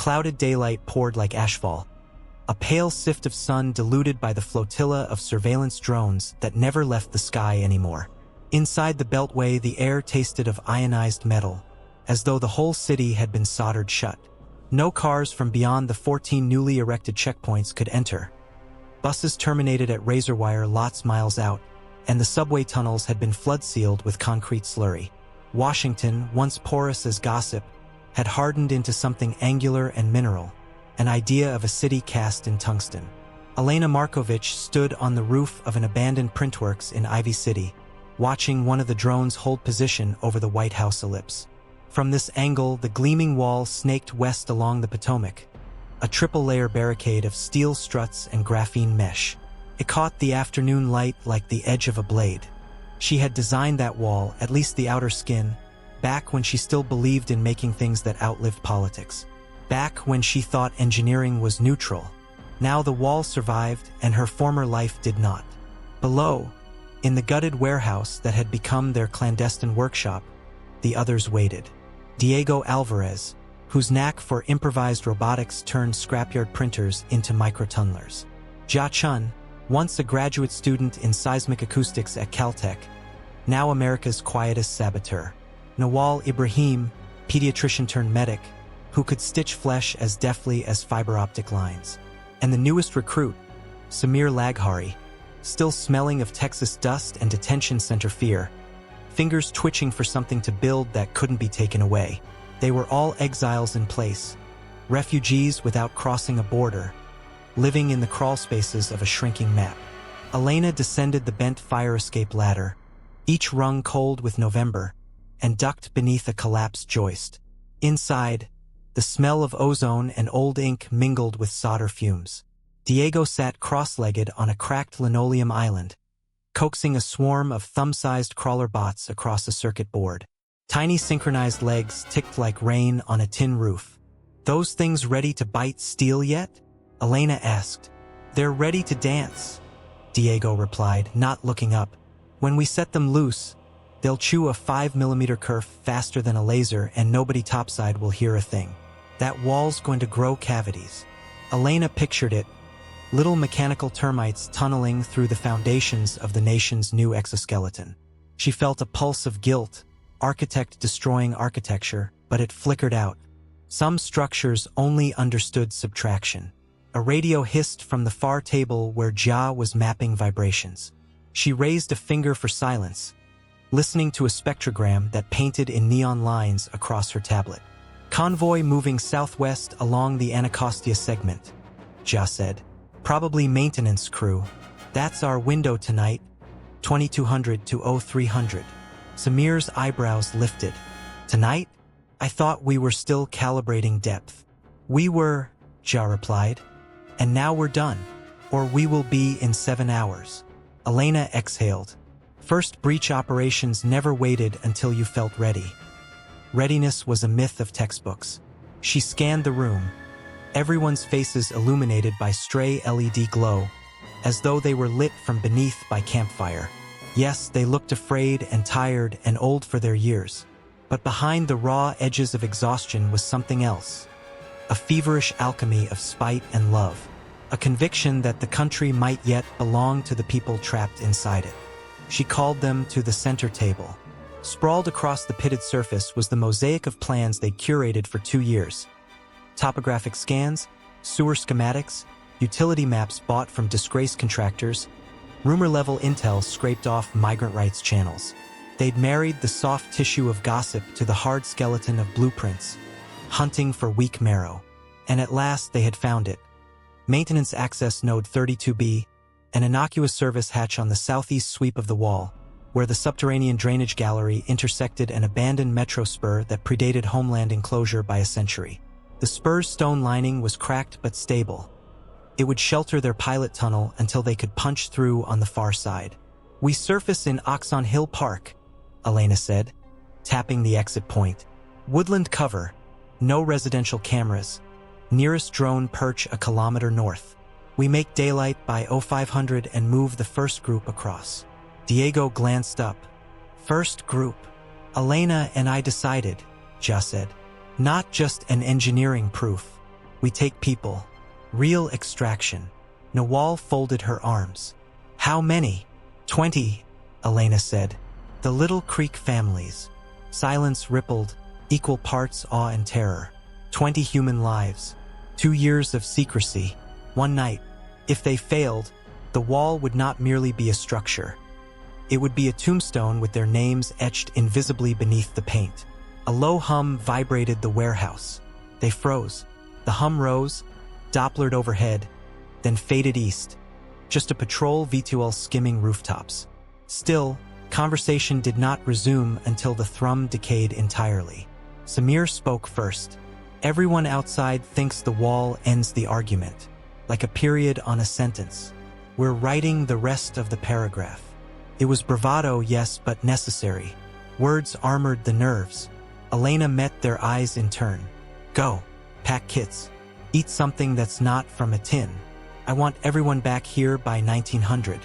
Clouded daylight poured like ashfall, a pale sift of sun diluted by the flotilla of surveillance drones that never left the sky anymore. Inside the beltway, the air tasted of ionized metal, as though the whole city had been soldered shut. No cars from beyond the 14 newly erected checkpoints could enter. Buses terminated at razor wire lots miles out, and the subway tunnels had been flood-sealed with concrete slurry. Washington, once porous as gossip, had hardened into something angular and mineral, an idea of a city cast in tungsten. Elena Markovich stood on the roof of an abandoned printworks in Ivy City, watching one of the drones hold position over the White House ellipse. From this angle, the gleaming wall snaked west along the Potomac, a triple-layer barricade of steel struts and graphene mesh. It caught the afternoon light like the edge of a blade. She had designed that wall, at least the outer skin, back when she still believed in making things that outlived politics. Back when she thought engineering was neutral. Now the wall survived, and her former life did not. Below, in the gutted warehouse that had become their clandestine workshop, the others waited. Diego Alvarez, whose knack for improvised robotics turned scrapyard printers into microtunnelers. Jia Chun, once a graduate student in seismic acoustics at Caltech, now America's quietest saboteur. Nawal Ibrahim, pediatrician turned medic, who could stitch flesh as deftly as fiber optic lines. And the newest recruit, Samir Laghari, still smelling of Texas dust and detention center fear, fingers twitching for something to build that couldn't be taken away. They were all exiles in place, refugees without crossing a border, living in the crawl spaces of a shrinking map. Elena descended the bent fire escape ladder, each rung cold with November, and ducked beneath a collapsed joist. Inside, the smell of ozone and old ink mingled with solder fumes. Diego sat cross-legged on a cracked linoleum island, coaxing a swarm of thumb-sized crawler bots across a circuit board. Tiny synchronized legs ticked like rain on a tin roof. "Those things ready to bite steel yet?" Elena asked. "They're ready to dance," Diego replied, not looking up. "When we set them loose, they'll chew a 5mm kerf faster than a laser, and nobody topside will hear a thing. That wall's going to grow cavities." Elena pictured it, little mechanical termites tunneling through the foundations of the nation's new exoskeleton. She felt a pulse of guilt, architect destroying architecture, but it flickered out. Some structures only understood subtraction. A radio hissed from the far table where Jia was mapping vibrations. She raised a finger for silence, listening to a spectrogram that painted in neon lines across her tablet. "Convoy moving southwest along the Anacostia segment," Jia said. "Probably maintenance crew. That's our window tonight, 2200 to 0300. Samir's eyebrows lifted. "Tonight? I thought we were still calibrating depth." "We were," Jia replied. "And now we're done. Or we will be in 7 hours." Elena exhaled. First breach operations never waited until you felt ready. Readiness was a myth of textbooks. She scanned the room, everyone's faces illuminated by stray LED glow, as though they were lit from beneath by campfire. Yes, they looked afraid and tired and old for their years. But behind the raw edges of exhaustion was something else. A feverish alchemy of spite and love. A conviction that the country might yet belong to the people trapped inside it. She called them to the center table. Sprawled across the pitted surface was the mosaic of plans they'd curated for 2 years. Topographic scans, sewer schematics, utility maps bought from disgraced contractors, rumor-level intel scraped off migrant rights channels. They'd married the soft tissue of gossip to the hard skeleton of blueprints, hunting for weak marrow. And at last they had found it. Maintenance access node 32B, an innocuous service hatch on the southeast sweep of the wall, where the subterranean drainage gallery intersected an abandoned metro spur that predated homeland enclosure by a century. The spur's stone lining was cracked but stable. It would shelter their pilot tunnel until they could punch through on the far side. "We surface in Oxon Hill Park," Elena said, tapping the exit point. "Woodland cover, no residential cameras. Nearest drone perch a kilometer north. We make daylight by 0500 and move the first group across." Diego glanced up. "First group." "Elena and I decided," Jia said. "Not just an engineering proof. We take people. Real extraction. Nawal folded her arms. How many? 20, Elena said. The Little Creek families. Silence rippled, equal parts awe and terror. 20 human lives. 2 years of secrecy. One night. If they failed, the wall would not merely be a structure. It would be a tombstone with their names etched invisibly beneath the paint. A low hum vibrated the warehouse. They froze. The hum rose, Dopplered overhead, then faded east. Just a patrol V2L skimming rooftops. Still, conversation did not resume until the thrum decayed entirely. Samir spoke first. Everyone outside thinks the wall ends the argument, like a period on a sentence. We're writing the rest of the paragraph. It was bravado, yes, but necessary. Words armored the nerves. Elena met their eyes in turn. Go. Pack kits. Eat something that's not from a tin. I want everyone back here by 1900.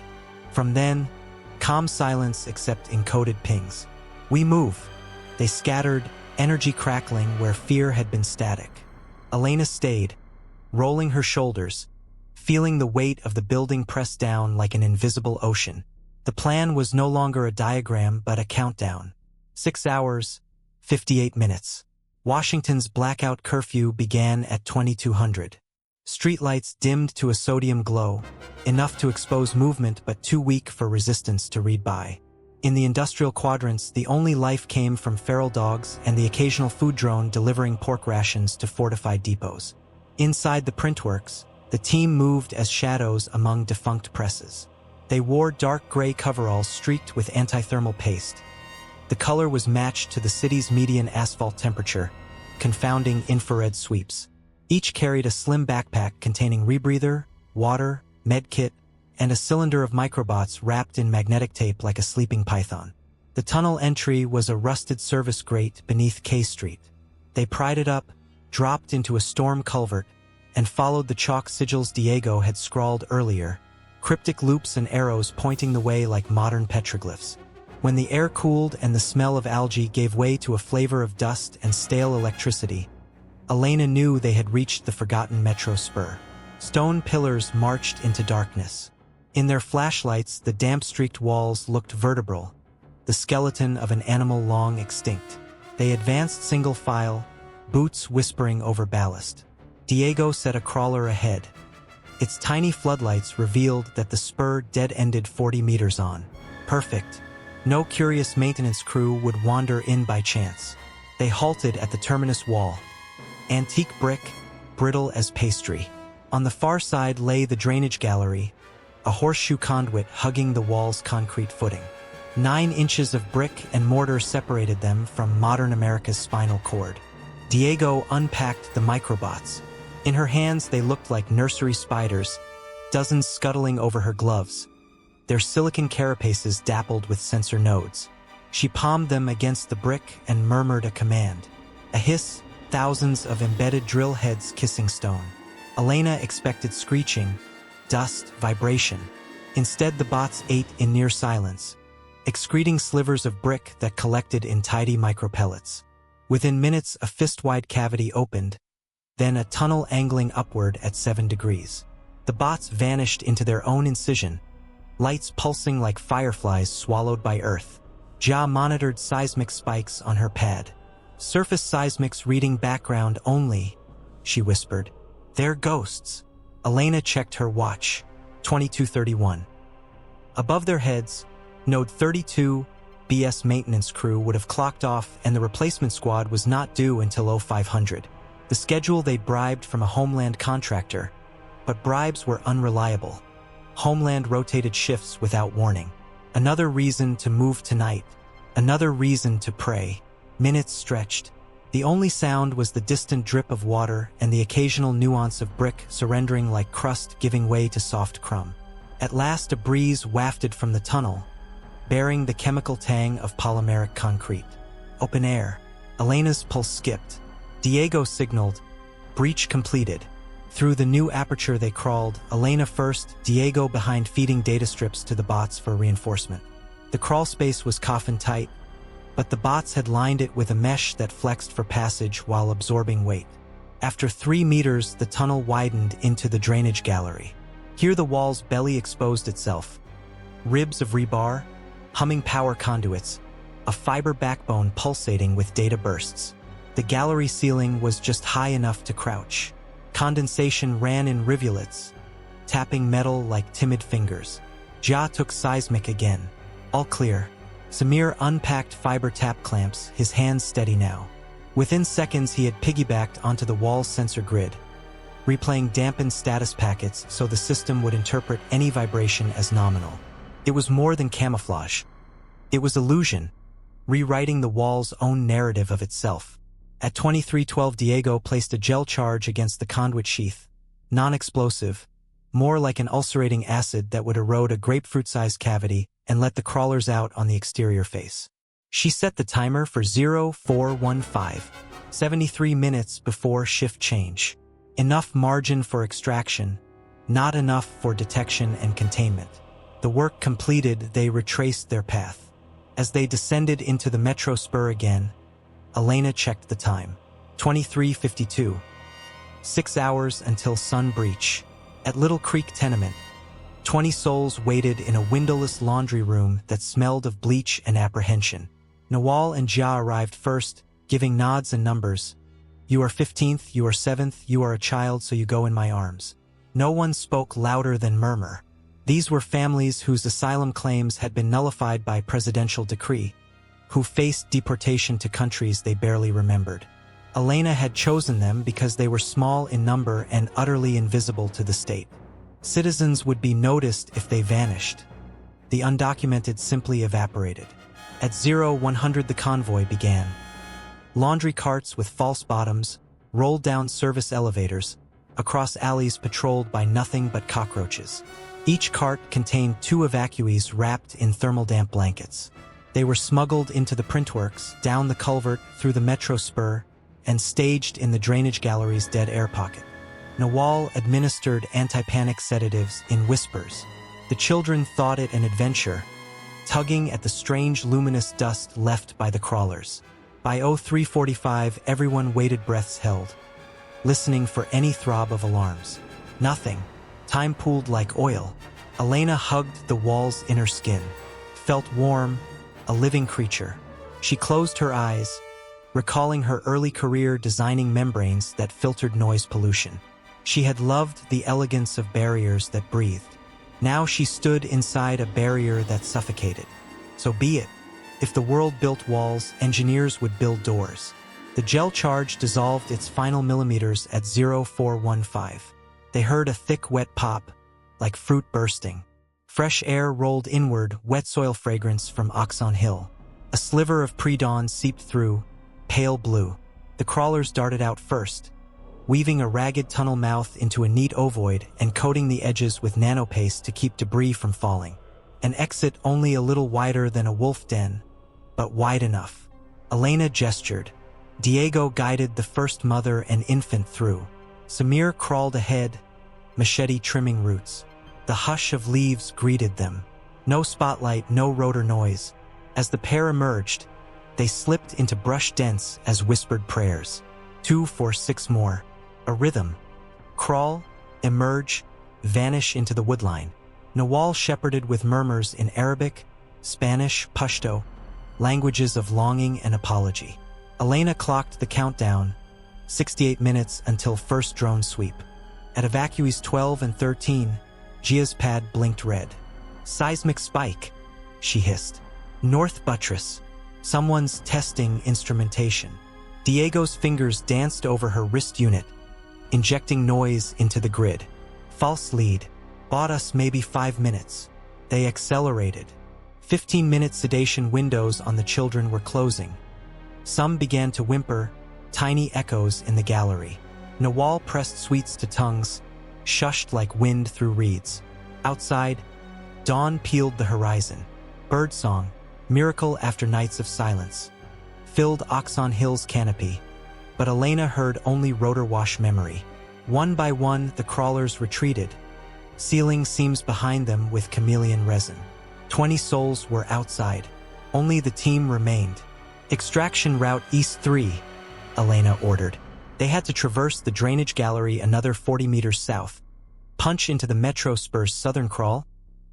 From then, calm silence except encoded pings. We move. They scattered, energy crackling where fear had been static. Elena stayed, rolling her shoulders, feeling the weight of the building press down like an invisible ocean. The plan was no longer a diagram but a countdown. 6 hours, 58 minutes. Washington's blackout curfew began at 2200. Streetlights dimmed to a sodium glow, enough to expose movement but too weak for resistance to read by. In the industrial quadrants, the only life came from feral dogs and the occasional food drone delivering pork rations to fortified depots. Inside the printworks, the team moved as shadows among defunct presses. They wore dark gray coveralls streaked with antithermal paste. The color was matched to the city's median asphalt temperature, confounding infrared sweeps. Each carried a slim backpack containing rebreather, water, medkit, and a cylinder of microbots wrapped in magnetic tape like a sleeping python. The tunnel entry was a rusted service grate beneath K Street. They pried it up, dropped into a storm culvert, and followed the chalk sigils Diego had scrawled earlier, cryptic loops and arrows pointing the way like modern petroglyphs. When the air cooled and the smell of algae gave way to a flavor of dust and stale electricity, Elena knew they had reached the forgotten metro spur. Stone pillars marched into darkness. In their flashlights, the damp-streaked walls looked vertebral, the skeleton of an animal long extinct. They advanced single file, boots whispering over ballast. Diego set a crawler ahead. Its tiny floodlights revealed that the spur dead-ended 40 meters on. Perfect. No curious maintenance crew would wander in by chance. They halted at the terminus wall. Antique brick, brittle as pastry. On the far side lay the drainage gallery, a horseshoe conduit hugging the wall's concrete footing. 9 inches of brick and mortar separated them from modern America's spinal cord. Diego unpacked the microbots. In her hands they looked like nursery spiders, dozens scuttling over her gloves. Their silicon carapaces dappled with sensor nodes. She palmed them against the brick and murmured a command. A hiss, thousands of embedded drill heads kissing stone. Elena expected screeching, dust, vibration. Instead, the bots ate in near silence, excreting slivers of brick that collected in tidy micropellets. Within minutes, a fist-wide cavity opened, then a tunnel angling upward at 7 degrees. The bots vanished into their own incision, lights pulsing like fireflies swallowed by earth. Ja monitored seismic spikes on her pad. Surface seismics reading background only, she whispered. They're ghosts. Elena checked her watch. 22:31. Above their heads, Node 32, BS maintenance crew would have clocked off and the replacement squad was not due until 0500. The schedule they'd bribed from a Homeland contractor, but bribes were unreliable. Homeland rotated shifts without warning. Another reason to move tonight. Another reason to pray. Minutes stretched. The only sound was the distant drip of water and the occasional nuance of brick surrendering like crust giving way to soft crumb. At last a breeze wafted from the tunnel, bearing the chemical tang of polymeric concrete. Open air. Elena's pulse skipped. Diego signaled, breach completed. Through the new aperture they crawled, Elena first, Diego behind feeding data strips to the bots for reinforcement. The crawl space was coffin-tight, but the bots had lined it with a mesh that flexed for passage while absorbing weight. After 3 meters, the tunnel widened into the drainage gallery. Here the wall's belly exposed itself. Ribs of rebar, humming power conduits, a fiber backbone pulsating with data bursts. The gallery ceiling was just high enough to crouch. Condensation ran in rivulets, tapping metal like timid fingers. Jia took seismic again. All clear. Samir unpacked fiber tap clamps, his hands steady now. Within seconds he had piggybacked onto the wall's sensor grid, replaying dampened status packets so the system would interpret any vibration as nominal. It was more than camouflage. It was illusion, rewriting the wall's own narrative of itself. At 2312, Diego placed a gel charge against the conduit sheath, non-explosive, more like an ulcerating acid that would erode a grapefruit-sized cavity and let the crawlers out on the exterior face. She set the timer for 0415, 73 minutes before shift change. Enough margin for extraction, not enough for detection and containment. The work completed, they retraced their path. As they descended into the metro spur again, Elena checked the time. 23:52. 6 hours until sun breach. At Little Creek Tenement, 20 souls waited in a windowless laundry room that smelled of bleach and apprehension. Nawal and Jia arrived first, giving nods and numbers. You are 15th, you are 7th, you are a child, so you go in my arms. No one spoke louder than murmur. These were families whose asylum claims had been nullified by presidential decree, who faced deportation to countries they barely remembered. Elena had chosen them because they were small in number and utterly invisible to the state. Citizens would be noticed if they vanished. The undocumented simply evaporated. At 0100 the convoy began. Laundry carts with false bottoms rolled down service elevators, across alleys patrolled by nothing but cockroaches. Each cart contained 2 evacuees wrapped in thermal damp blankets. They were smuggled into the printworks, down the culvert, through the metro spur, and staged in the drainage gallery's dead air pocket. Nawal administered anti-panic sedatives in whispers. The children thought it an adventure, tugging at the strange luminous dust left by the crawlers. By 0345, everyone waited, breaths held, listening for any throb of alarms. Nothing. Time pooled like oil. Elena hugged the wall's inner skin, felt warm, a living creature. She closed her eyes, recalling her early career designing membranes that filtered noise pollution. She had loved the elegance of barriers that breathed. Now she stood inside a barrier that suffocated. So be it. If the world built walls, engineers would build doors. The gel charge dissolved its final millimeters at 0415. They heard a thick, wet pop, like fruit bursting. Fresh air rolled inward, wet soil fragrance from Oxon Hill. A sliver of pre-dawn seeped through, pale blue. The crawlers darted out first, weaving a ragged tunnel mouth into a neat ovoid and coating the edges with nanopaste to keep debris from falling. An exit only a little wider than a wolf den, but wide enough. Elena gestured. Diego guided the first mother and infant through. Samir crawled ahead, machete trimming roots. The hush of leaves greeted them. No spotlight, no rotor noise. As the pair emerged, they slipped into brush dense as whispered prayers. 2, 4, 6 more. A rhythm. Crawl, emerge, vanish into the woodline. Nawal shepherded with murmurs in Arabic, Spanish, Pashto, languages of longing and apology. Elena clocked the countdown, 68 minutes until first drone sweep. At evacuees 12 and 13, Gia's pad blinked red. Seismic spike, she hissed. North buttress. Someone's testing instrumentation. Diego's fingers danced over her wrist unit, injecting noise into the grid. False lead. Bought us maybe 5 minutes. They accelerated. 15-minute sedation windows on the children were closing. Some began to whimper, tiny echoes in the gallery. Nawal pressed sweets to tongues, shushed like wind through reeds. Outside, dawn peeled the horizon. Birdsong, miracle after nights of silence, filled Oxon Hill's canopy, but Elena heard only rotor wash memory. One by one, the crawlers retreated, sealing seams behind them with chameleon resin. 20 souls were outside. Only the team remained. Extraction route East 3, Elena ordered. They had to traverse the drainage gallery another 40 meters south, punch into the Metro Spur's southern crawl,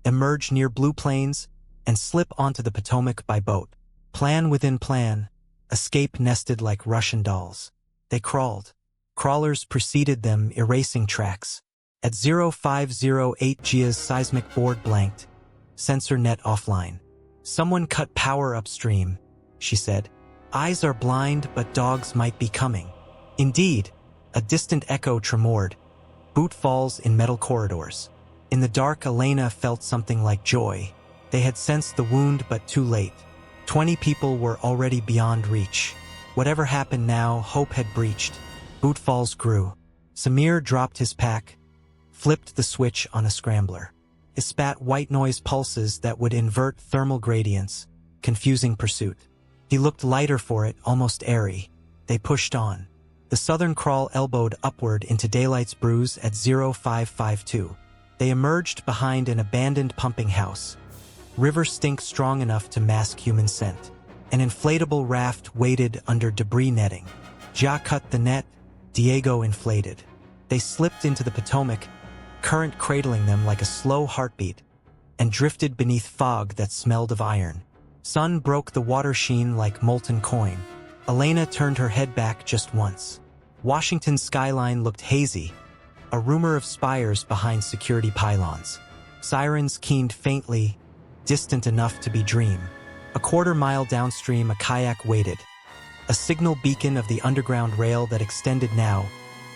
emerge near Blue Plains, and slip onto the Potomac by boat. Plan within plan, escape nested like Russian dolls. They crawled. Crawlers preceded them, erasing tracks. At 0508 Gia's seismic board blanked. Sensor net offline. Someone cut power upstream, she said. Eyes are blind, but dogs might be coming. Indeed, a distant echo tremored. Boot falls in metal corridors. In the dark, Elena felt something like joy. They had sensed the wound, but too late. 20 people were already beyond reach. Whatever happened now, hope had breached. Boot falls grew. Samir dropped his pack, flipped the switch on a scrambler. It spat white noise pulses that would invert thermal gradients, confusing pursuit. He looked lighter for it, almost airy. They pushed on. The southern crawl elbowed upward into daylight's bruise at 0552. They emerged behind an abandoned pumping house. River stink strong enough to mask human scent. An inflatable raft waited under debris netting. Ja cut the net, Diego inflated. They slipped into the Potomac, current cradling them like a slow heartbeat, and drifted beneath fog that smelled of iron. Sun broke the water sheen like molten coin. Elena turned her head back just once. Washington's skyline looked hazy, a rumor of spires behind security pylons. Sirens keened faintly, distant enough to be dream. A quarter-mile downstream, a kayak waited, a signal beacon of the underground rail that extended now,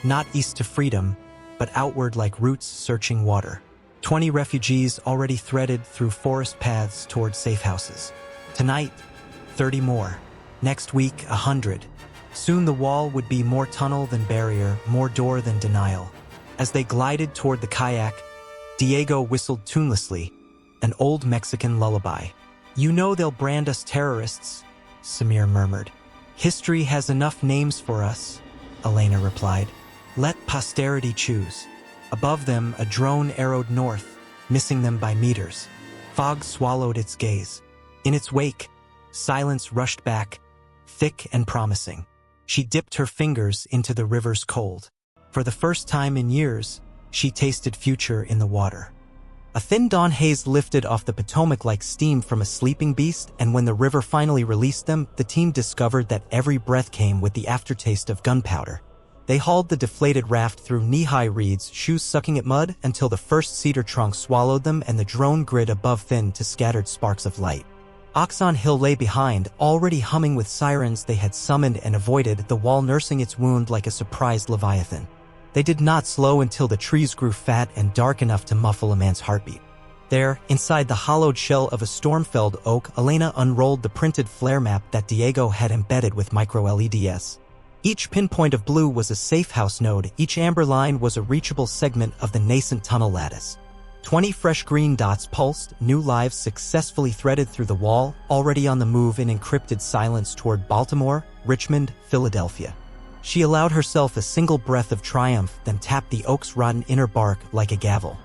not east to freedom, but outward like roots searching water. 20 refugees already threaded through forest paths toward safe houses. Tonight, 30 more. Next week, 100. Soon the wall would be more tunnel than barrier, more door than denial. As they glided toward the kayak, Diego whistled tunelessly, an old Mexican lullaby. You know they'll brand us terrorists, Samir murmured. History has enough names for us, Elena replied. Let posterity choose. Above them, a drone arrowed north, missing them by meters. Fog swallowed its gaze. In its wake, silence rushed back, thick and promising. She dipped her fingers into the river's cold. For the first time in years, she tasted future in the water. A thin dawn haze lifted off the Potomac like steam from a sleeping beast, and when the river finally released them, the team discovered that every breath came with the aftertaste of gunpowder. They hauled the deflated raft through knee-high reeds, shoes sucking at mud, until the first cedar trunk swallowed them and the drone grid above thinned to scattered sparks of light. Oxon Hill lay behind, already humming with sirens they had summoned and avoided, the wall nursing its wound like a surprised leviathan. They did not slow until the trees grew fat and dark enough to muffle a man's heartbeat. There, inside the hollowed shell of a storm-felled oak, Elena unrolled the printed flare map that Diego had embedded with micro-LEDs. Each pinpoint of blue was a safe house node, each amber line was a reachable segment of the nascent tunnel lattice. 20 fresh green dots pulsed, new lives successfully threaded through the wall, already on the move in encrypted silence toward Baltimore, Richmond, Philadelphia. She allowed herself a single breath of triumph, then tapped the oak's rotten inner bark like a gavel.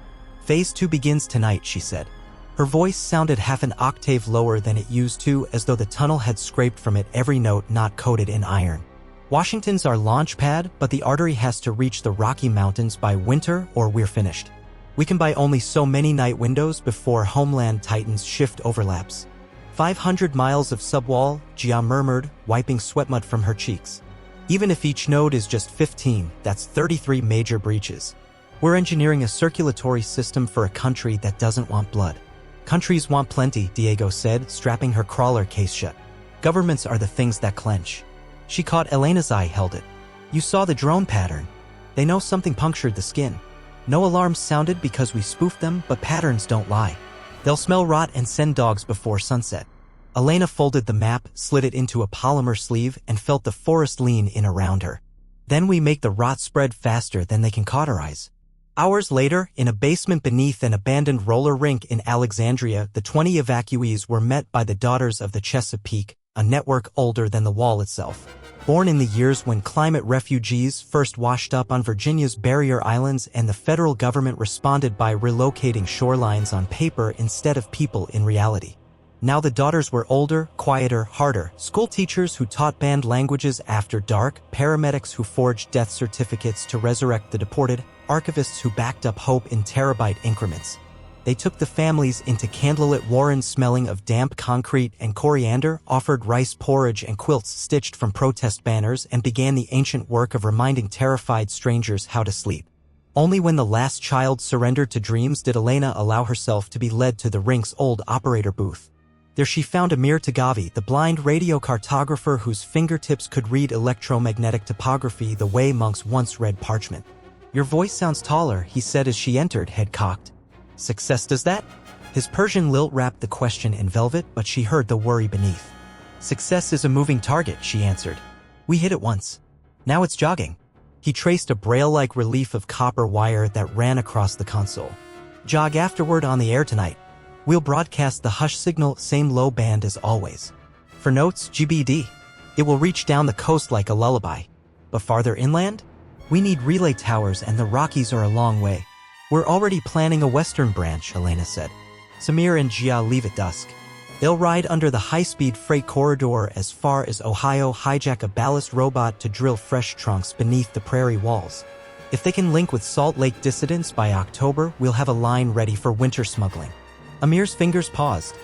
Phase 2 begins tonight, she said. Her voice sounded half an octave lower than it used to, as though the tunnel had scraped from it every note not coated in iron. Washington's our launch pad, but the artery has to reach the Rocky Mountains by winter or we're finished. We can buy only so many night windows before Homeland tightens shift overlaps. 500 miles of subwall, Gia murmured, wiping sweat mud from her cheeks. Even if each node is just 15, that's 33 major breaches. We're engineering a circulatory system for a country that doesn't want blood. Countries want plenty, Diego said, strapping her crawler case shut. Governments are the things that clench. She caught Elena's eye, held it. You saw the drone pattern. They know something punctured the skin. No alarms sounded because we spoofed them, but patterns don't lie. They'll smell rot and send dogs before sunset. Elena folded the map, slid it into a polymer sleeve, and felt the forest lean in around her. Then we make the rot spread faster than they can cauterize. Hours later, in a basement beneath an abandoned roller rink in Alexandria, the 20 evacuees were met by the Daughters of the Chesapeake, a network older than the wall itself. Born in the years when climate refugees first washed up on Virginia's barrier islands and the federal government responded by relocating shorelines on paper instead of people in reality. Now the daughters were older, quieter, harder. School teachers who taught banned languages after dark, paramedics who forged death certificates to resurrect the deported, archivists who backed up hope in terabyte increments. They took the families into candlelit warrens smelling of damp concrete and coriander, offered rice porridge and quilts stitched from protest banners, and began the ancient work of reminding terrified strangers how to sleep. Only when the last child surrendered to dreams did Elena allow herself to be led to the rink's old operator booth. There she found Amir Tagavi, the blind radio cartographer whose fingertips could read electromagnetic topography the way monks once read parchment. "Your voice sounds taller," he said as she entered, head cocked. "Success does that?" His Persian lilt wrapped the question in velvet, but she heard the worry beneath. "Success is a moving target," she answered. "We hit it once. Now it's jogging." He traced a braille-like relief of copper wire that ran across the console. "Jog afterward on the air tonight. We'll broadcast the hush signal, same low band as always. For notes, GBD. It will reach down the coast like a lullaby. But farther inland? We need relay towers and the Rockies are a long way. We're already planning a western branch," Elena said. "Samir and Jia leave at dusk. They'll ride under the high-speed freight corridor as far as Ohio, hijack a ballast robot to drill fresh trunks beneath the prairie walls. If they can link with Salt Lake dissidents by October, we'll have a line ready for winter smuggling." Amir's fingers paused.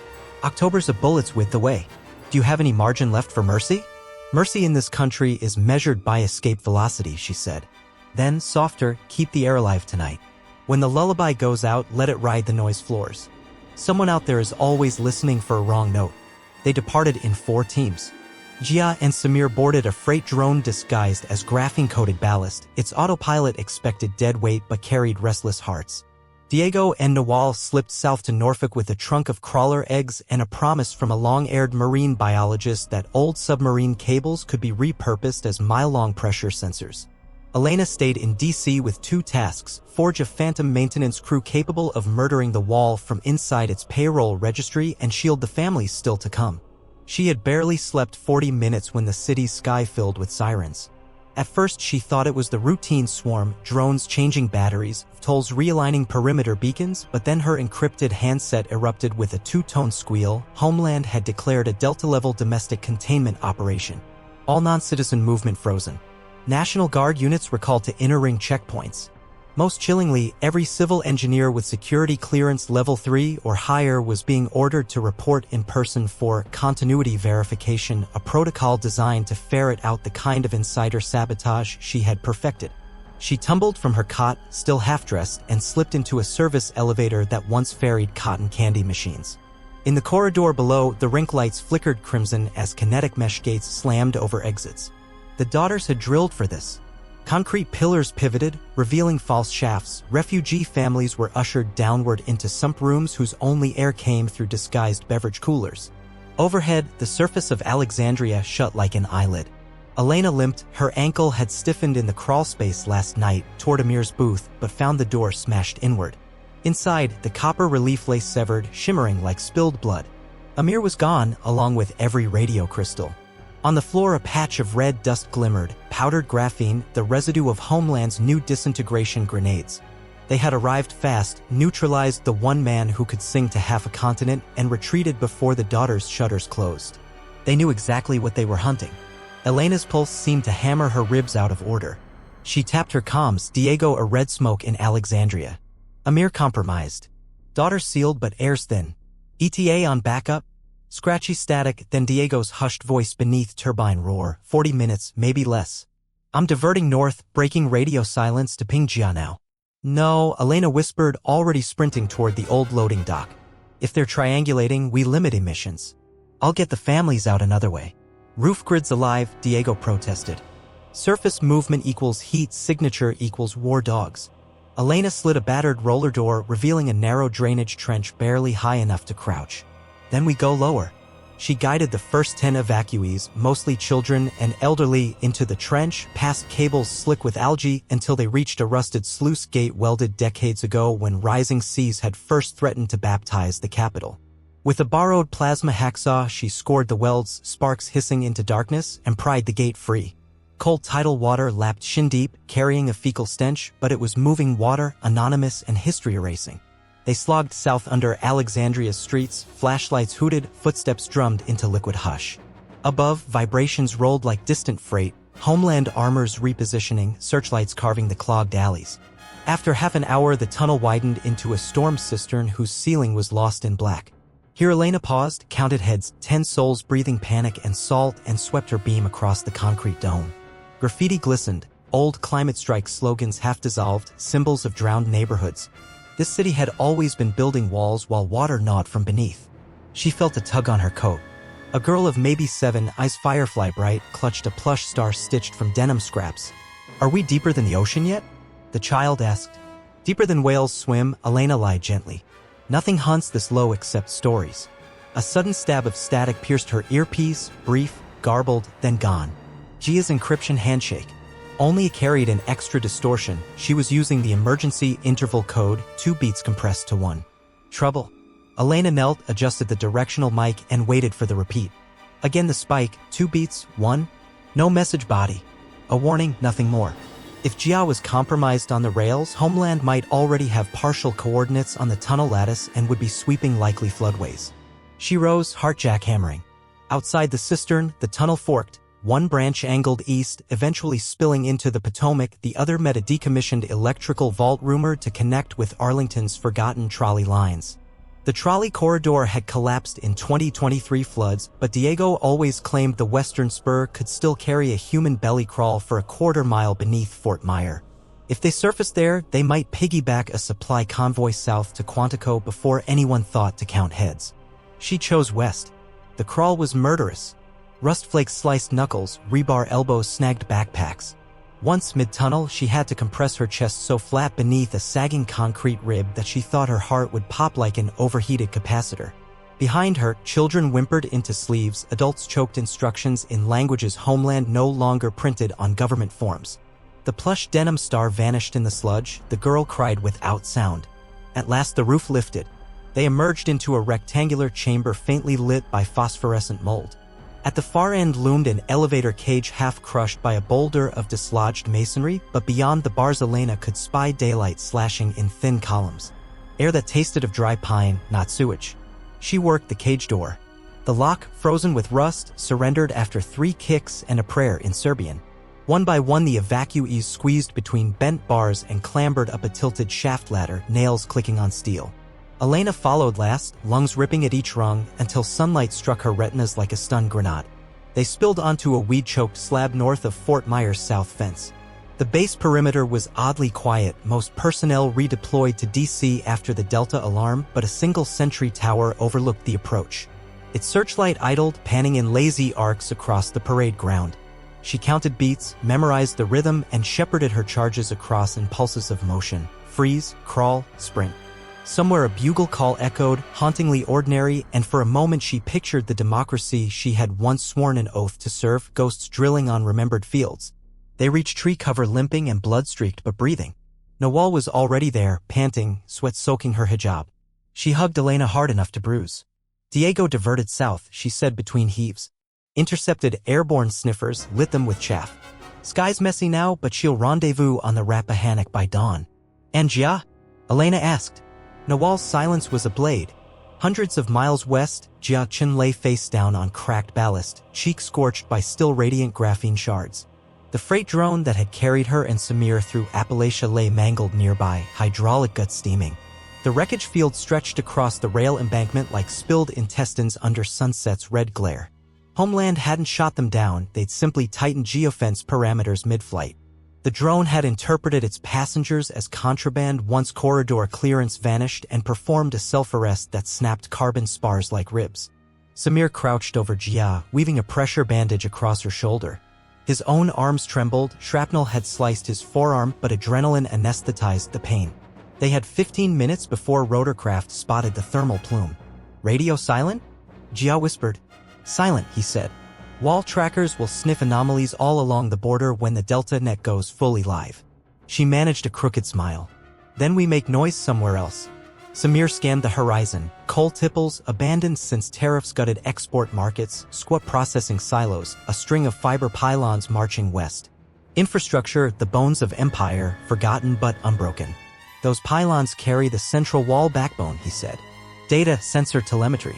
"October's a bullet's width away. Do you have any margin left for mercy?" "Mercy in this country is measured by escape velocity," she said. Then, softer, "Keep the air alive tonight. When the lullaby goes out, let it ride the noise floors. Someone out there is always listening for a wrong note." They departed in 4 teams. Jia and Samir boarded a freight drone disguised as graphene-coated ballast. Its autopilot expected dead weight but carried restless hearts. Diego and Nawal slipped south to Norfolk with a trunk of crawler eggs and a promise from a long-aired marine biologist that old submarine cables could be repurposed as mile-long pressure sensors. Elena stayed in D.C. with 2 tasks: forge a phantom maintenance crew capable of murdering the wall from inside its payroll registry and shield the families still to come. She had barely slept 40 minutes when the city's sky filled with sirens. At first she thought it was the routine swarm, drones changing batteries, tolls realigning perimeter beacons, but then her encrypted handset erupted with a 2-tone squeal. Homeland had declared a Delta-level domestic containment operation. All non-citizen movement frozen. National Guard units were called to inner-ring checkpoints. Most chillingly, every civil engineer with security clearance level 3 or higher was being ordered to report in person for continuity verification, a protocol designed to ferret out the kind of insider sabotage she had perfected. She tumbled from her cot, still half-dressed, and slipped into a service elevator that once ferried cotton candy machines. In the corridor below, the rink lights flickered crimson as kinetic mesh gates slammed over exits. The daughters had drilled for this. Concrete pillars pivoted, revealing false shafts. Refugee families were ushered downward into sump rooms whose only air came through disguised beverage coolers. Overhead, the surface of Alexandria shut like an eyelid. Elena limped. Her ankle had stiffened in the crawl space last night toward Amir's booth, but found the door smashed inward. Inside, the copper relief lay severed, shimmering like spilled blood. Amir was gone, along with every radio crystal. On the floor, a patch of red dust glimmered, powdered graphene, the residue of Homeland's new disintegration grenades. They had arrived fast, neutralized the one man who could sing to half a continent, and retreated before the daughters' shutters closed. They knew exactly what they were hunting. Elena's pulse seemed to hammer her ribs out of order. She tapped her comms. Diego, a red smoke in Alexandria. Amir compromised. Daughters sealed but air's thin. ETA on backup? Scratchy static, then Diego's hushed voice beneath turbine roar. 40 minutes, maybe less. I'm diverting north, breaking radio silence to ping Jia now. No, Elena whispered, already sprinting toward the old loading dock. If they're triangulating, we limit emissions. I'll get the families out another way. Roof grid's alive, Diego protested. Surface movement equals heat signature equals war dogs. Elena slid a battered roller door, revealing a narrow drainage trench barely high enough to crouch. Then we go lower. She guided the first 10 evacuees, mostly children and elderly, into the trench, past cables slick with algae, until they reached a rusted sluice gate welded decades ago when rising seas had first threatened to baptize the capital. With a borrowed plasma hacksaw, she scored the welds, sparks hissing into darkness, and pried the gate free. Cold tidal water lapped shin-deep, carrying a fecal stench, but it was moving water, anonymous and history-erasing. They slogged south under Alexandria's streets, flashlights hooted, footsteps drummed into liquid hush. Above, vibrations rolled like distant freight, Homeland armors repositioning, searchlights carving the clogged alleys. After half an hour, the tunnel widened into a storm cistern whose ceiling was lost in black. Here Elena paused, counted heads, 10 souls breathing panic and salt, and swept her beam across the concrete dome. Graffiti glistened, old climate strike slogans half dissolved, symbols of drowned neighborhoods. This city had always been building walls while water gnawed from beneath. She felt a tug on her coat. A girl of maybe 7, eyes firefly bright, clutched a plush star stitched from denim scraps. "Are we deeper than the ocean yet?" the child asked. "Deeper than whales swim," Elena lied gently. "Nothing hunts this low except stories." A sudden stab of static pierced her earpiece, brief, garbled, then gone. Gia's encryption handshake. Only it carried an extra distortion. She was using the emergency interval code, 2 beats compressed to 1. Trouble. Elena knelt, adjusted the directional mic, and waited for the repeat. Again the spike, 2 beats, 1. No message body. A warning, nothing more. If Gia was compromised on the rails, Homeland might already have partial coordinates on the tunnel lattice and would be sweeping likely floodways. She rose, heart jackhammering. Outside the cistern, the tunnel forked. One branch angled east, eventually spilling into the Potomac, the other met a decommissioned electrical vault rumored to connect with Arlington's forgotten trolley lines. The trolley corridor had collapsed in 2023 floods, but Diego always claimed the western spur could still carry a human belly crawl for a quarter-mile beneath Fort Myer. If they surfaced there, they might piggyback a supply convoy south to Quantico before anyone thought to count heads. She chose west. The crawl was murderous. Rust flakes sliced knuckles, rebar elbows snagged backpacks. Once mid-tunnel, she had to compress her chest so flat beneath a sagging concrete rib that she thought her heart would pop like an overheated capacitor. Behind her, children whimpered into sleeves, adults choked instructions in languages Homeland no longer printed on government forms. The plush denim star vanished in the sludge, the girl cried without sound. At last the roof lifted. They emerged into a rectangular chamber faintly lit by phosphorescent mold. At the far end loomed an elevator cage half crushed by a boulder of dislodged masonry, but beyond the bars Elena could spy daylight slashing in thin columns. Air that tasted of dry pine, not sewage. She worked the cage door. The lock, frozen with rust, surrendered after 3 kicks and a prayer in Serbian. One by one the evacuees squeezed between bent bars and clambered up a tilted shaft ladder, nails clicking on steel. Elena followed last, lungs ripping at each rung, until sunlight struck her retinas like a stun grenade. They spilled onto a weed-choked slab north of Fort Myers' south fence. The base perimeter was oddly quiet, most personnel redeployed to DC after the Delta alarm, but a single sentry tower overlooked the approach. Its searchlight idled, panning in lazy arcs across the parade ground. She counted beats, memorized the rhythm, and shepherded her charges across impulses of motion. Freeze, crawl, sprint. Somewhere a bugle call echoed, hauntingly ordinary, and for a moment she pictured the democracy she had once sworn an oath to serve, ghosts drilling on remembered fields. They reached tree cover limping and blood-streaked but breathing. Nawal was already there, panting, sweat soaking her hijab. She hugged Elena hard enough to bruise. Diego diverted south, she said between heaves. Intercepted airborne sniffers, lit them with chaff. Sky's messy now, but she'll rendezvous on the Rappahannock by dawn. And Gia? Elena asked. Nawal's silence was a blade. Hundreds of miles west, Jia Chen lay face down on cracked ballast, cheek scorched by still radiant graphene shards. The freight drone that had carried her and Samir through Appalachia lay mangled nearby, hydraulic guts steaming. The wreckage field stretched across the rail embankment like spilled intestines under sunset's red glare. Homeland hadn't shot them down, they'd simply tightened geofence parameters mid-flight. The drone had interpreted its passengers as contraband once corridor clearance vanished and performed a self-arrest that snapped carbon spars like ribs. Samir crouched over Gia, weaving a pressure bandage across her shoulder. His own arms trembled, shrapnel had sliced his forearm, but adrenaline anesthetized the pain. They had 15 minutes before rotorcraft spotted the thermal plume. Radio silent? Gia whispered. Silent, he said. Wall trackers will sniff anomalies all along the border when the Delta net goes fully live. She managed a crooked smile. Then we make noise somewhere else. Samir scanned the horizon. Coal tipples, abandoned since tariffs gutted export markets, squat processing silos, a string of fiber pylons marching west. Infrastructure, the bones of empire, forgotten but unbroken. Those pylons carry the central wall backbone, he said. Data, sensor telemetry.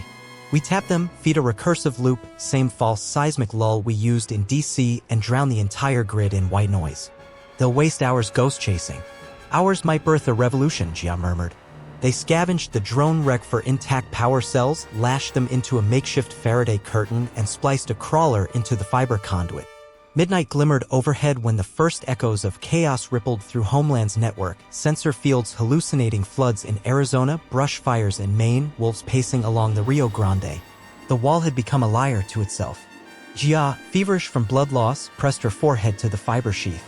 We tap them, feed a recursive loop, same false seismic lull we used in DC, and drown the entire grid in white noise. They'll waste hours ghost chasing. Ours might birth a revolution, Jia murmured. They scavenged the drone wreck for intact power cells, lashed them into a makeshift Faraday curtain, and spliced a crawler into the fiber conduit. Midnight glimmered overhead when the first echoes of chaos rippled through Homeland's network, sensor fields hallucinating floods in Arizona, brush fires in Maine, wolves pacing along the Rio Grande. The wall had become a liar to itself. Jia, feverish from blood loss, pressed her forehead to the fiber sheath.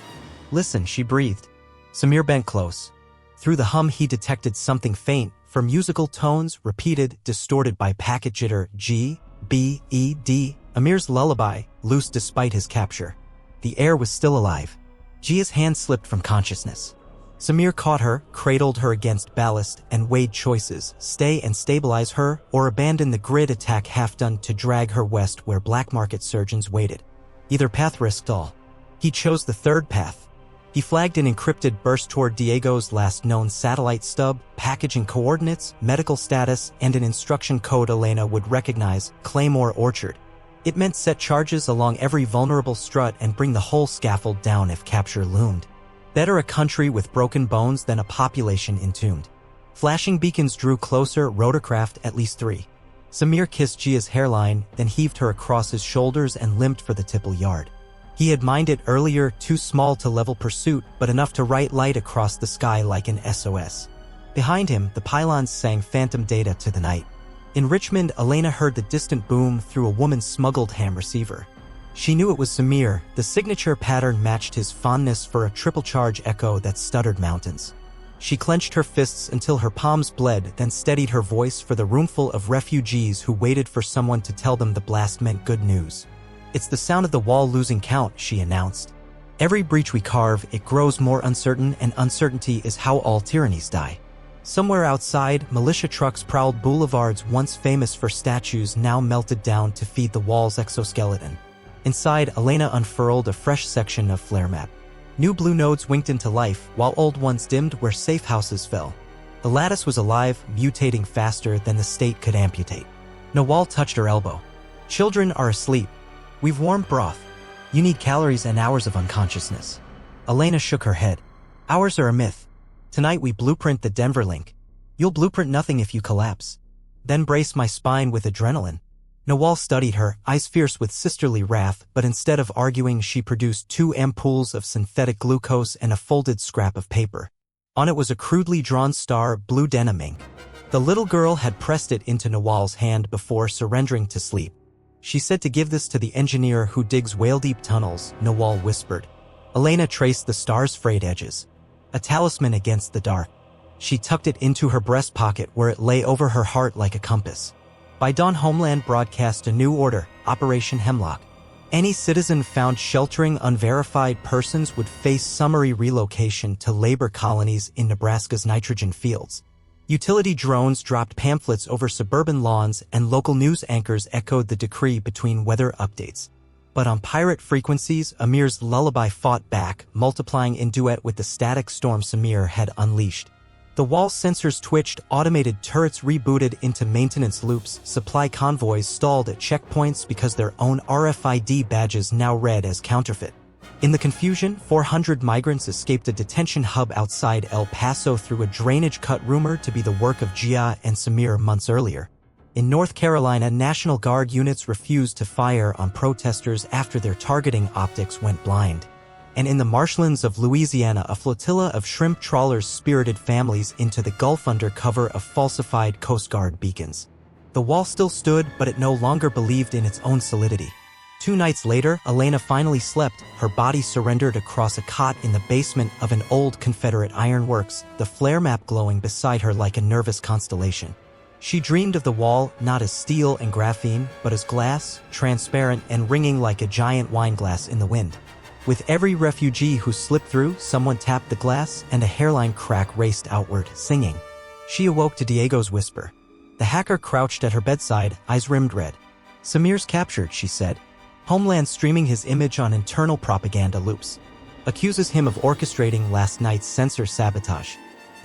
Listen, she breathed. Samir bent close. Through the hum he detected something faint, for musical tones, repeated, distorted by packet jitter, G, B, E, D, Amir's lullaby, loose despite his capture. The air was still alive. Jia's hand slipped from consciousness. Samir caught her, cradled her against ballast, and weighed choices, stay and stabilize her, or abandon the grid attack half-done to drag her west where black market surgeons waited. Either path risked all. He chose the third path. He flagged an encrypted burst toward Diego's last known satellite stub, packaging coordinates, medical status, and an instruction code Elena would recognize, Claymore Orchard. It meant set charges along every vulnerable strut and bring the whole scaffold down if capture loomed. Better a country with broken bones than a population entombed. Flashing beacons drew closer, rotorcraft at least 3. Samir kissed Jia's hairline, then heaved her across his shoulders and limped for the tipple yard. He had mined it earlier, too small to level pursuit, but enough to write light across the sky like an SOS. Behind him, the pylons sang phantom data to the night. In Richmond, Elena heard the distant boom through a woman's smuggled ham receiver. She knew it was Samir. The signature pattern matched his fondness for a triple-charge echo that stuttered mountains. She clenched her fists until her palms bled, then steadied her voice for the roomful of refugees who waited for someone to tell them the blast meant good news. It's the sound of the wall losing count, she announced. Every breach we carve, it grows more uncertain, and uncertainty is how all tyrannies die. Somewhere outside, militia trucks prowled boulevards once famous for statues now melted down to feed the wall's exoskeleton. Inside, Elena unfurled a fresh section of flare map. New blue nodes winked into life, while old ones dimmed where safe houses fell. The lattice was alive, mutating faster than the state could amputate. Nawal touched her elbow. Children are asleep. We've warm broth. You need calories and hours of unconsciousness. Elena shook her head. Hours are a myth. Tonight we blueprint the Denver link. You'll blueprint nothing if you collapse. Then brace my spine with adrenaline. Nawal studied her, eyes fierce with sisterly wrath, but instead of arguing she produced 2 ampoules of synthetic glucose and a folded scrap of paper. On it was a crudely drawn star, blue denim ink. The little girl had pressed it into Nawal's hand before surrendering to sleep. She said to give this to the engineer who digs whale-deep tunnels, Nawal whispered. Elena traced the star's frayed edges. A talisman against the dark. She tucked it into her breast pocket where it lay over her heart like a compass. By dawn, Homeland broadcast a new order, Operation Hemlock. Any citizen found sheltering unverified persons would face summary relocation to labor colonies in Nebraska's nitrogen fields. Utility drones dropped pamphlets over suburban lawns, and local news anchors echoed the decree between weather updates. But on pirate frequencies, Amir's lullaby fought back, multiplying in duet with the static storm Samir had unleashed. The wall sensors twitched, automated turrets rebooted into maintenance loops, supply convoys stalled at checkpoints because their own RFID badges now read as counterfeit. In the confusion, 400 migrants escaped a detention hub outside El Paso through a drainage cut rumored to be the work of Jia and Samir months earlier. In North Carolina, National Guard units refused to fire on protesters after their targeting optics went blind. And in the marshlands of Louisiana, a flotilla of shrimp trawlers spirited families into the Gulf under cover of falsified Coast Guard beacons. The wall still stood, but it no longer believed in its own solidity. 2 nights later, Elena finally slept, her body surrendered across a cot in the basement of an old Confederate ironworks, the flare map glowing beside her like a nervous constellation. She dreamed of the wall not as steel and graphene, but as glass, transparent and ringing like a giant wine glass in the wind. With every refugee who slipped through, someone tapped the glass and a hairline crack raced outward, singing. She awoke to Diego's whisper. The hacker crouched at her bedside, eyes rimmed red. Samir's captured, she said. Homeland streaming his image on internal propaganda loops. Accuses him of orchestrating last night's sensor sabotage.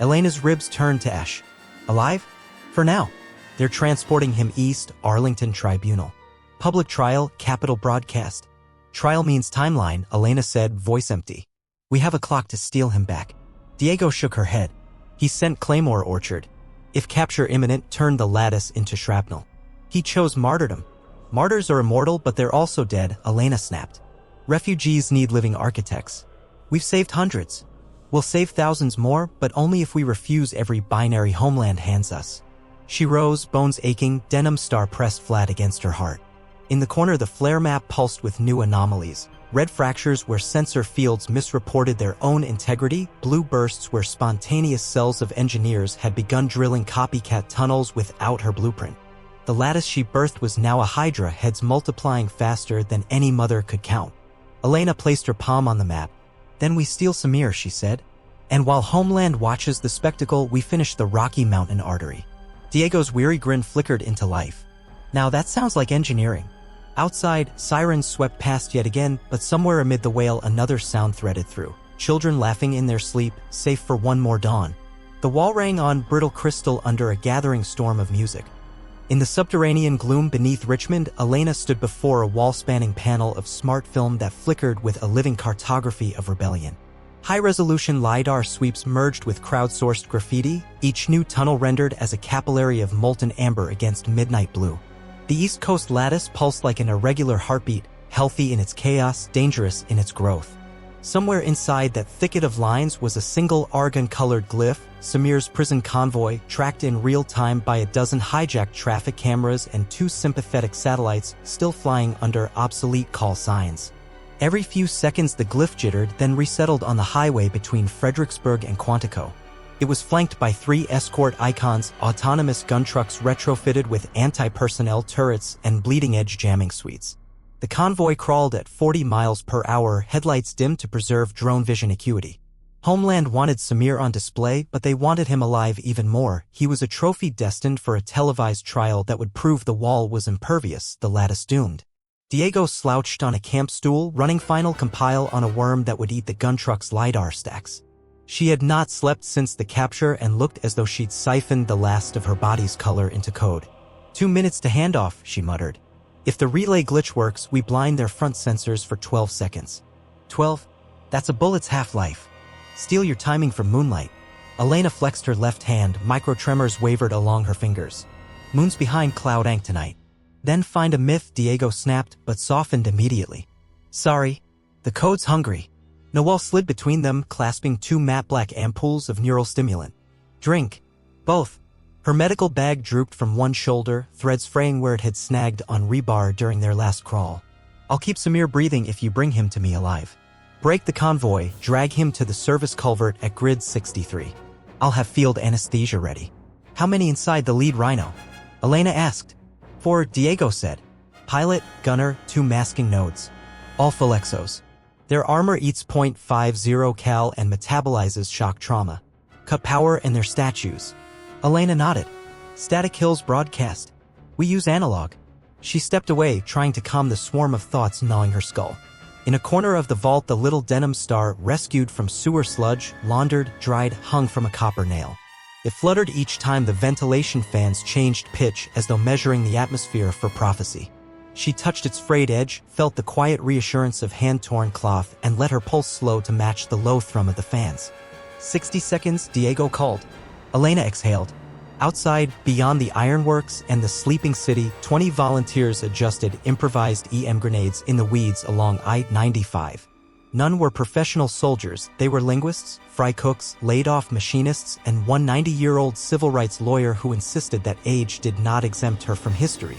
Elena's ribs turned to ash. Alive? For now. They're transporting him east, Arlington Tribunal. Public trial, Capitol broadcast. Trial means timeline, Elena said, voice empty. We have a clock to steal him back. Diego shook her head. He sent Claymore Orchard. If capture imminent, turn the lattice into shrapnel. He chose martyrdom. Martyrs are immortal, but they're also dead, Elena snapped. Refugees need living architects. We've saved hundreds. We'll save thousands more, but only if we refuse every binary homeland hands us. She rose, bones aching, denim star pressed flat against her heart. In the corner, the flare map pulsed with new anomalies. Red fractures where sensor fields misreported their own integrity, blue bursts where spontaneous cells of engineers had begun drilling copycat tunnels without her blueprint. The lattice she birthed was now a hydra, heads multiplying faster than any mother could count. Elena placed her palm on the map. Then we steal Samir, she said. And while Homeland watches the spectacle, we finish the Rocky Mountain artery. Diego's weary grin flickered into life. Now that sounds like engineering. Outside, sirens swept past yet again, but somewhere amid the wail another sound threaded through. Children laughing in their sleep, safe for one more dawn. The wall rang on brittle crystal under a gathering storm of music. In the subterranean gloom beneath Richmond, Elena stood before a wall-spanning panel of smart film that flickered with a living cartography of rebellion. High-resolution LiDAR sweeps merged with crowdsourced graffiti, each new tunnel rendered as a capillary of molten amber against midnight blue. The East Coast lattice pulsed like an irregular heartbeat, healthy in its chaos, dangerous in its growth. Somewhere inside that thicket of lines was a single argon-colored glyph, Samir's prison convoy, tracked in real time by a dozen hijacked traffic cameras and 2 sympathetic satellites still flying under obsolete call signs. Every few seconds the glyph jittered, then resettled on the highway between Fredericksburg and Quantico. It was flanked by 3 escort icons, autonomous gun trucks retrofitted with anti-personnel turrets and bleeding-edge jamming suites. The convoy crawled at 40 miles per hour, headlights dimmed to preserve drone vision acuity. Homeland wanted Samir on display, but they wanted him alive even more. He was a trophy destined for a televised trial that would prove the wall was impervious, the lattice doomed. Diego slouched on a camp stool, running final compile on a worm that would eat the gun truck's LiDAR stacks. She had not slept since the capture and looked as though she'd siphoned the last of her body's color into code. 2 minutes to handoff, she muttered. If the relay glitch works, we blind their front sensors for 12 seconds. 12? That's a bullet's half-life. Steal your timing from Moonlight. Elena flexed her left hand, micro-tremors wavered along her fingers. Moon's behind Cloud Ank tonight. Then find a myth, Diego snapped, but softened immediately. Sorry. The code's hungry. Noelle slid between them, clasping 2 matte black ampoules of neural stimulant. Drink. Both. Her medical bag drooped from one shoulder, threads fraying where it had snagged on rebar during their last crawl. I'll keep Samir breathing if you bring him to me alive. Break the convoy, drag him to the service culvert at grid 63. I'll have field anesthesia ready. How many inside the lead rhino? Elena asked. 4, Diego said. Pilot, gunner, 2 masking nodes. All full exos. Their armor eats .50 cal and metabolizes shock trauma. Cut power in their statues. Elena nodded. Static kills broadcast. We use analog. She stepped away, trying to calm the swarm of thoughts gnawing her skull. In a corner of the vault, the little denim star, rescued from sewer sludge, laundered, dried, hung from a copper nail. It fluttered each time the ventilation fans changed pitch as though measuring the atmosphere for prophecy. She touched its frayed edge, felt the quiet reassurance of hand-torn cloth, and let her pulse slow to match the low thrum of the fans. 60 seconds, Diego called. Elena exhaled. Outside, beyond the ironworks and the sleeping city, 20 volunteers adjusted improvised EM grenades in the weeds along I-95. None were professional soldiers, they were linguists, fry cooks, laid-off machinists, and one 90-year-old civil rights lawyer who insisted that age did not exempt her from history.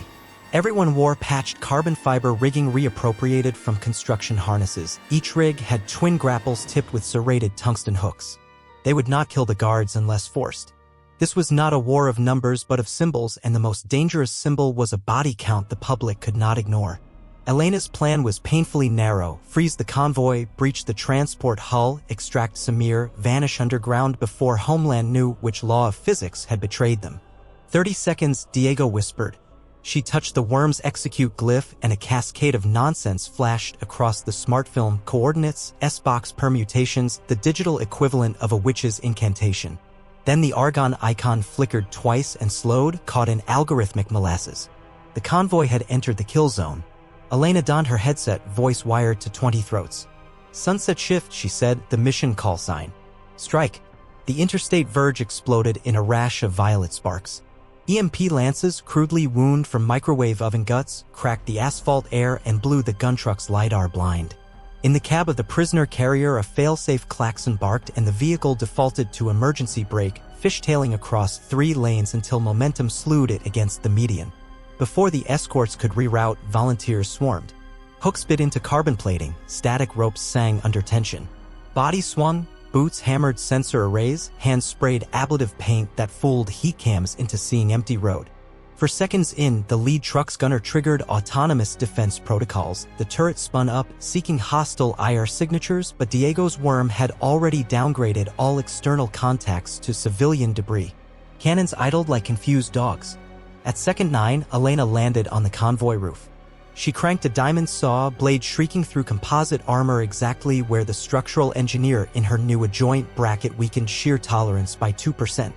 Everyone wore patched carbon fiber rigging reappropriated from construction harnesses. Each rig had twin grapples tipped with serrated tungsten hooks. They would not kill the guards unless forced. This was not a war of numbers but of symbols, and the most dangerous symbol was a body count the public could not ignore. Elena's plan was painfully narrow: freeze the convoy, breach the transport hull, extract Samir, vanish underground before Homeland knew which law of physics had betrayed them. 30 seconds, Diego whispered. She touched the worm's execute glyph, and a cascade of nonsense flashed across the smart film: coordinates, S-box permutations, the digital equivalent of a witch's incantation. Then the argon icon flickered twice and slowed, caught in algorithmic molasses. The convoy had entered the kill zone. Elena donned her headset, voice wired to 20 throats. "Sunset shift," she said, the mission call sign. "Strike." The interstate verge exploded in a rash of violet sparks. EMP lances, crudely wound from microwave oven guts, cracked the asphalt air and blew the gun truck's LiDAR blind. In the cab of the prisoner carrier, a failsafe klaxon barked and the vehicle defaulted to emergency brake, fishtailing across 3 lanes until momentum slewed it against the median. Before the escorts could reroute, volunteers swarmed. Hooks bit into carbon plating, static ropes sang under tension. Body swung, boots hammered sensor arrays, hands sprayed ablative paint that fooled heat cams into seeing empty road. For seconds in, the lead truck's gunner triggered autonomous defense protocols. The turret spun up, seeking hostile IR signatures, but Diego's worm had already downgraded all external contacts to civilian debris. Cannons idled like confused dogs. At second 9, Elena landed on the convoy roof. She cranked a diamond saw blade shrieking through composite armor exactly where the structural engineer in her new adjoint bracket weakened shear tolerance by 2%.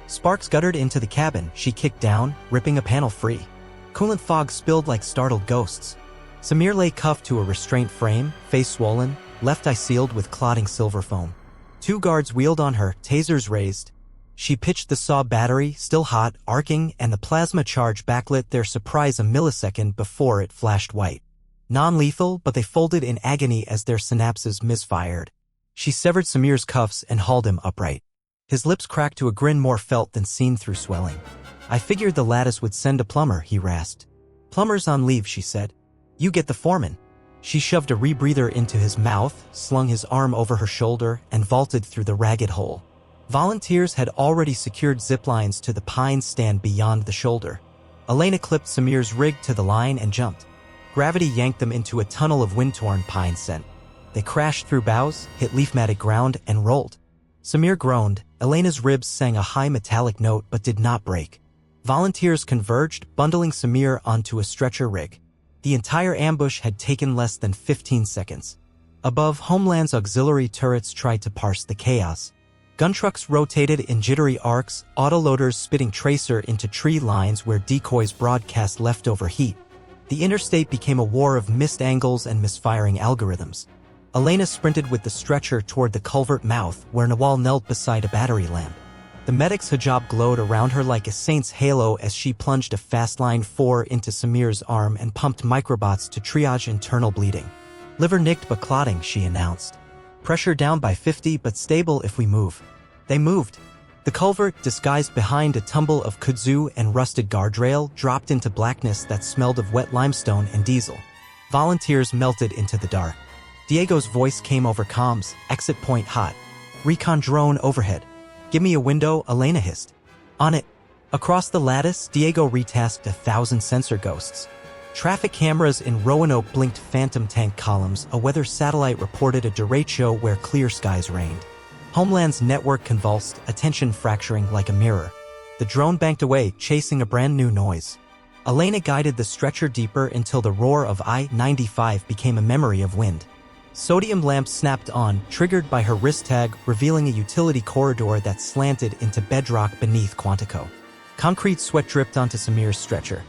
Sparks guttered into the cabin. She kicked down, ripping a panel free. Coolant fog spilled like startled ghosts. Samir lay cuffed to a restraint frame, face swollen, left eye sealed with clotting silver foam. 2 guards wheeled on her, tasers raised. She pitched the saw battery, still hot, arcing, and the plasma charge backlit their surprise a millisecond before it flashed white. Non-lethal, but they folded in agony as their synapses misfired. She severed Samir's cuffs and hauled him upright. His lips cracked to a grin more felt than seen through swelling. "I figured the lattice would send a plumber," he rasped. "Plumber's on leave," she said. "You get the foreman." She shoved a rebreather into his mouth, slung his arm over her shoulder, and vaulted through the ragged hole. Volunteers had already secured zip lines to the pine stand beyond the shoulder. Elena clipped Samir's rig to the line and jumped. Gravity yanked them into a tunnel of wind-torn pine scent. They crashed through boughs, hit leaf-matted ground, and rolled. Samir groaned. Elena's ribs sang a high metallic note but did not break. Volunteers converged, bundling Samir onto a stretcher rig. The entire ambush had taken less than 15 seconds. Above, Homeland's auxiliary turrets tried to parse the chaos. Gun trucks rotated in jittery arcs, autoloaders spitting tracer into tree lines where decoys broadcast leftover heat. The interstate became a war of missed angles and misfiring algorithms. Elena sprinted with the stretcher toward the culvert mouth, where Nawal knelt beside a battery lamp. The medic's hijab glowed around her like a saint's halo as she plunged a Fastline 4 into Samir's arm and pumped microbots to triage internal bleeding. "Liver nicked but clotting," she announced. "Pressure down by 50 but stable if we move." They moved. The culvert, disguised behind a tumble of kudzu and rusted guardrail, dropped into blackness that smelled of wet limestone and diesel. Volunteers melted into the dark. Diego's voice came over comms, "Exit point hot. Recon drone overhead." "Give me a window," Elena hissed. "On it." Across the lattice, Diego retasked 1,000 sensor ghosts. Traffic cameras in Roanoke blinked phantom tank columns. A weather satellite reported a derecho where clear skies reigned. Homeland's network convulsed, attention fracturing like a mirror. The drone banked away, chasing a brand new noise. Elena guided the stretcher deeper until the roar of I-95 became a memory of wind. Sodium lamps snapped on, triggered by her wrist tag, revealing a utility corridor that slanted into bedrock beneath Quantico. Concrete sweat dripped onto Samir's stretcher.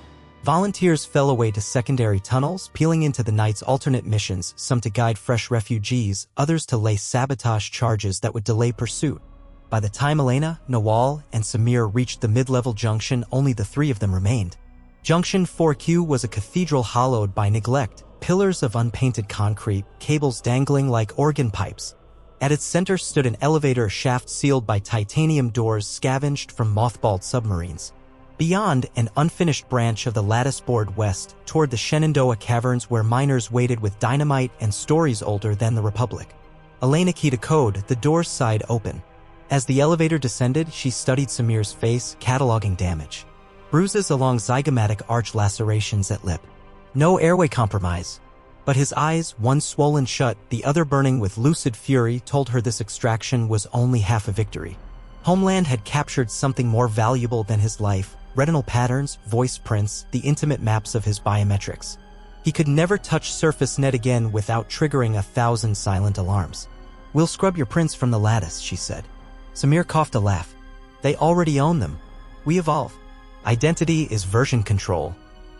Volunteers fell away to secondary tunnels, peeling into the night's alternate missions, some to guide fresh refugees, others to lay sabotage charges that would delay pursuit. By the time Elena, Nawal, and Samir reached the mid-level junction, only the 3 of them remained. Junction 4Q was a cathedral hollowed by neglect, pillars of unpainted concrete, cables dangling like organ pipes. At its center stood an elevator shaft sealed by titanium doors scavenged from mothballed submarines. Beyond, an unfinished branch of the lattice bored west, toward the Shenandoah caverns where miners waited with dynamite and stories older than the Republic. Elena keyed a code, the doors sighed open. As the elevator descended, she studied Samir's face, cataloging damage. Bruises along zygomatic arch lacerations at lip. No airway compromise. But his eyes, one swollen shut, the other burning with lucid fury, told her this extraction was only half a victory. Homeland had captured something more valuable than his life. Retinal patterns, voice prints, the intimate maps of his biometrics. He could never touch surface net again without triggering 1,000 silent alarms. "We'll scrub your prints from the lattice," she said. Samir coughed a laugh. They already own them. We evolve. Identity is version control.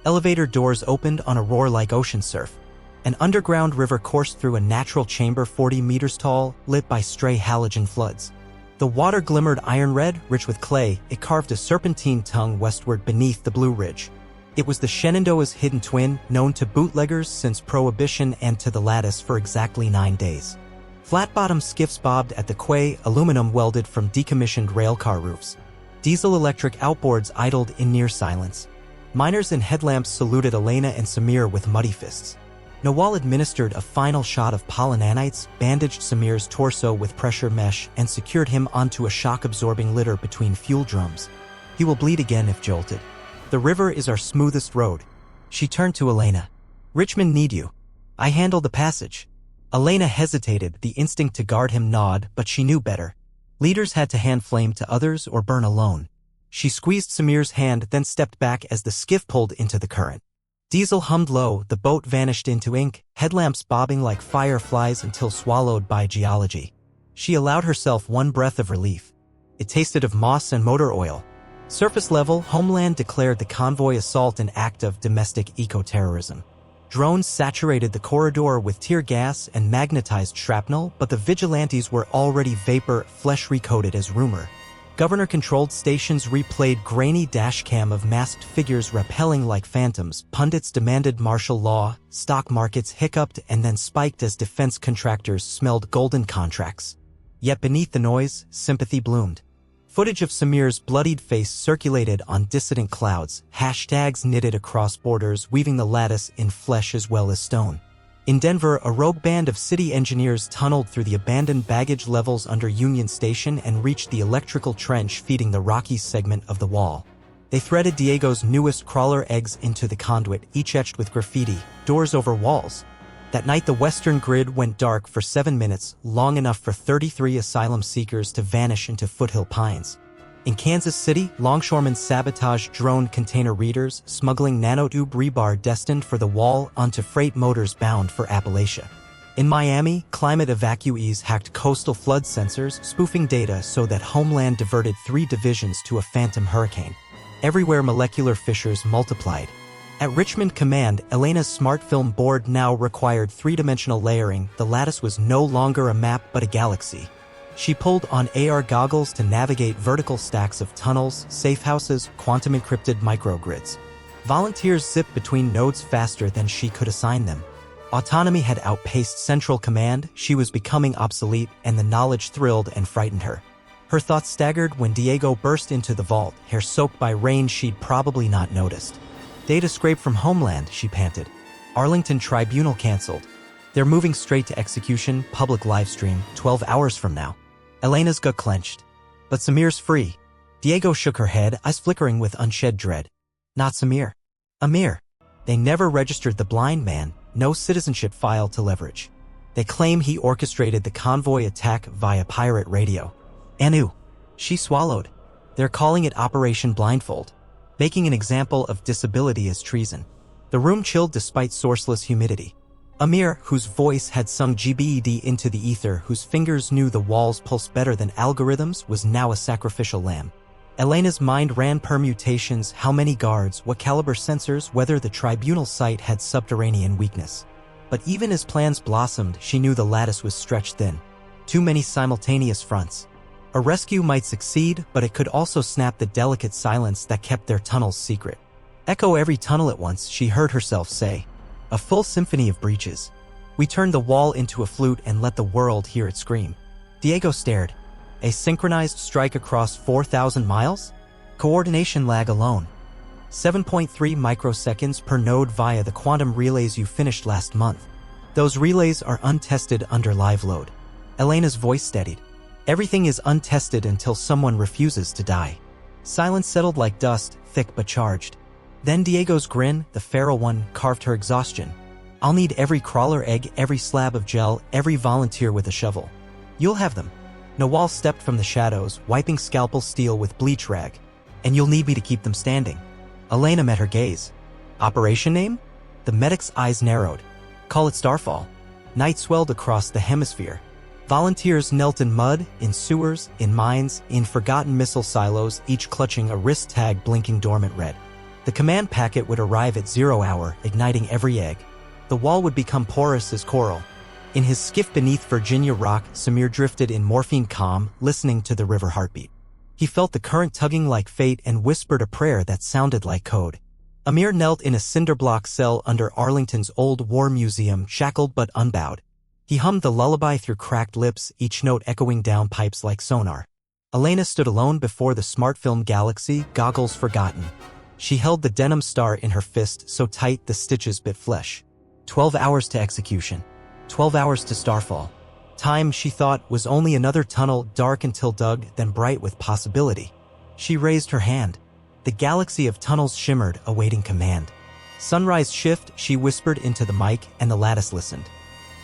Elevator doors opened on a roar like ocean surf. An underground river coursed through a natural chamber 40 meters tall, lit by stray halogen floods. The water glimmered iron red, rich with clay. It carved a serpentine tongue westward beneath the Blue Ridge. It was the Shenandoah's hidden twin, known to bootleggers since Prohibition and to the lattice for exactly 9 days. Flat-bottom skiffs bobbed at the quay, aluminum welded from decommissioned railcar roofs. Diesel-electric outboards idled in near silence. Miners in headlamps saluted Elena and Samir with muddy fists. Nawal administered a final shot of pollen nanites, bandaged Samir's torso with pressure mesh, and secured him onto a shock-absorbing litter between fuel drums. He will bleed again if jolted. The river is our smoothest road. She turned to Elena. Richmond need you. I handle the passage. Elena hesitated, the instinct to guard him gnawed, but she knew better. Leaders had to hand flame to others or burn alone. She squeezed Samir's hand, then stepped back as the skiff pulled into the current. Diesel hummed low, the boat vanished into ink, headlamps bobbing like fireflies until swallowed by geology. She allowed herself one breath of relief. It tasted of moss and motor oil. Surface level, Homeland declared the convoy assault an act of domestic eco-terrorism. Drones saturated the corridor with tear gas and magnetized shrapnel, but the vigilantes were already vapor, flesh recoded as rumor. Governor-controlled stations replayed grainy dashcam of masked figures rappelling like phantoms. Pundits demanded martial law, stock markets hiccuped and then spiked as defense contractors smelled golden contracts. Yet beneath the noise, sympathy bloomed. Footage of Samir's bloodied face circulated on dissident clouds, hashtags knitted across borders, weaving the lattice in flesh as well as stone. In Denver, a rogue band of city engineers tunneled through the abandoned baggage levels under Union Station and reached the electrical trench feeding the Rockies segment of the wall. They threaded Diego's newest crawler eggs into the conduit, each etched with graffiti, doors over walls. That night the western grid went dark for 7 minutes, long enough for 33 asylum seekers to vanish into foothill pines. In Kansas City, longshoremen sabotaged drone container readers, smuggling nanotube rebar destined for the wall onto freight motors bound for Appalachia. In Miami, climate evacuees hacked coastal flood sensors, spoofing data so that Homeland diverted 3 divisions to a phantom hurricane. Everywhere molecular fissures multiplied. At Richmond Command, Elena's smart film board now required 3-dimensional layering. The lattice was no longer a map but a galaxy. She pulled on AR goggles to navigate vertical stacks of tunnels, safe houses, quantum-encrypted microgrids. Volunteers zipped between nodes faster than she could assign them. Autonomy had outpaced Central Command, she was becoming obsolete, and the knowledge thrilled and frightened her. Her thoughts staggered when Diego burst into the vault, hair soaked by rain she'd probably not noticed. Data scraped from Homeland, she panted. Arlington Tribunal canceled. They're moving straight to execution, public livestream, 12 hours from now. Elena's gut clenched. But Samir's free. Diego shook her head, eyes flickering with unshed dread. Not Samir. Amir. They never registered the blind man, no citizenship file to leverage. They claim he orchestrated the convoy attack via pirate radio. Anu. She swallowed. They're calling it Operation Blindfold. Making an example of disability as treason. The room chilled despite sourceless humidity. Amir, whose voice had sung GBED into the ether, whose fingers knew the wall's pulse better than algorithms, was now a sacrificial lamb. Elena's mind ran permutations, how many guards, what caliber sensors, whether the tribunal site had subterranean weakness. But even as plans blossomed, she knew the lattice was stretched thin. Too many simultaneous fronts. A rescue might succeed, but it could also snap the delicate silence that kept their tunnels secret. Echo every tunnel at once, she heard herself say. A full symphony of breaches. We turned the wall into a flute and let the world hear it scream. Diego stared. A synchronized strike across 4,000 miles? Coordination lag alone. 7.3 microseconds per node via the quantum relays you finished last month. Those relays are untested under live load. Elena's voice steadied. Everything is untested until someone refuses to die. Silence settled like dust, thick but charged. Then Diego's grin, the feral one, carved her exhaustion. I'll need every crawler egg, every slab of gel, every volunteer with a shovel. You'll have them. Nawal stepped from the shadows, wiping scalpel steel with bleach rag. And you'll need me to keep them standing. Elena met her gaze. Operation name? The medic's eyes narrowed. Call it Starfall. Night swelled across the hemisphere. Volunteers knelt in mud, in sewers, in mines, in forgotten missile silos, each clutching a wrist tag blinking dormant red. The command packet would arrive at 0 hour, igniting every egg. The wall would become porous as coral. In his skiff beneath Virginia Rock, Samir drifted in morphine calm, listening to the river heartbeat. He felt the current tugging like fate and whispered a prayer that sounded like code. Amir knelt in a cinderblock cell under Arlington's old war museum, shackled but unbowed. He hummed the lullaby through cracked lips, each note echoing down pipes like sonar. Elena stood alone before the smart film galaxy, goggles forgotten. She held the denim star in her fist so tight the stitches bit flesh. 12 hours to execution. 12 hours to starfall. Time, she thought, was only another tunnel, dark until dug, then bright with possibility. She raised her hand. The galaxy of tunnels shimmered, awaiting command. Sunrise shift, she whispered into the mic, and the lattice listened.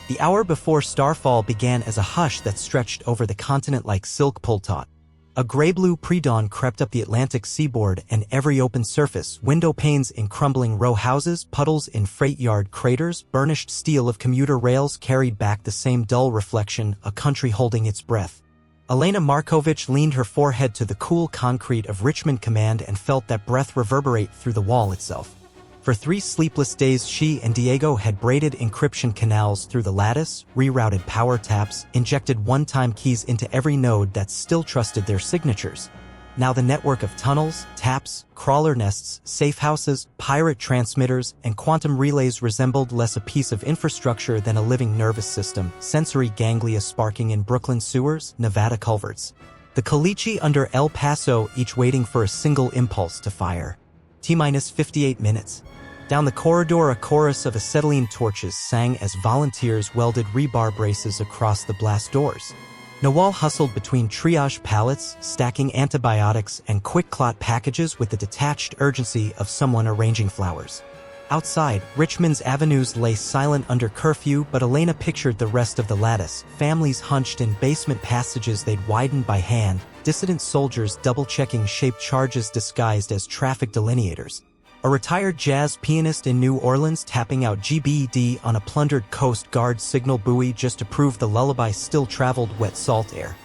The hour before starfall began as a hush that stretched over the continent like silk pull taut. A gray-blue pre-dawn crept up the Atlantic seaboard, and every open surface, window panes in crumbling row houses, puddles in freight yard craters, burnished steel of commuter rails carried back the same dull reflection, a country holding its breath. Elena Markovich leaned her forehead to the cool concrete of Richmond Command and felt that breath reverberate through the wall itself. For 3 sleepless days she and Diego had braided encryption canals through the lattice, rerouted power taps, injected one-time keys into every node that still trusted their signatures. Now the network of tunnels, taps, crawler nests, safe houses, pirate transmitters, and quantum relays resembled less a piece of infrastructure than a living nervous system, sensory ganglia sparking in Brooklyn sewers, Nevada culverts. The caliche under El Paso, each waiting for a single impulse to fire. T-minus 58 minutes. Down the corridor, a chorus of acetylene torches sang as volunteers welded rebar braces across the blast doors. Nawal hustled between triage pallets, stacking antibiotics and quick-clot packages with the detached urgency of someone arranging flowers. Outside, Richmond's avenues lay silent under curfew, but Elena pictured the rest of the lattice, families hunched in basement passages they'd widened by hand, dissident soldiers double-checking shaped charges disguised as traffic delineators. A retired jazz pianist in New Orleans tapping out GBED on a plundered Coast Guard signal buoy just to prove the lullaby still traveled wet salt air.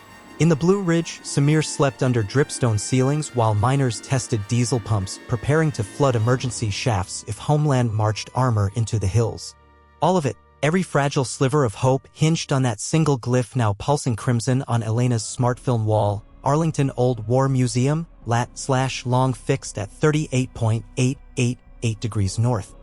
In the Blue Ridge, Samir slept under dripstone ceilings while miners tested diesel pumps, preparing to flood emergency shafts if Homeland marched armor into the hills. All of it, every fragile sliver of hope, hinged on that single glyph now pulsing crimson on Elena's smart film wall, Arlington Old War Museum, lat/long fixed at 38.888 degrees north.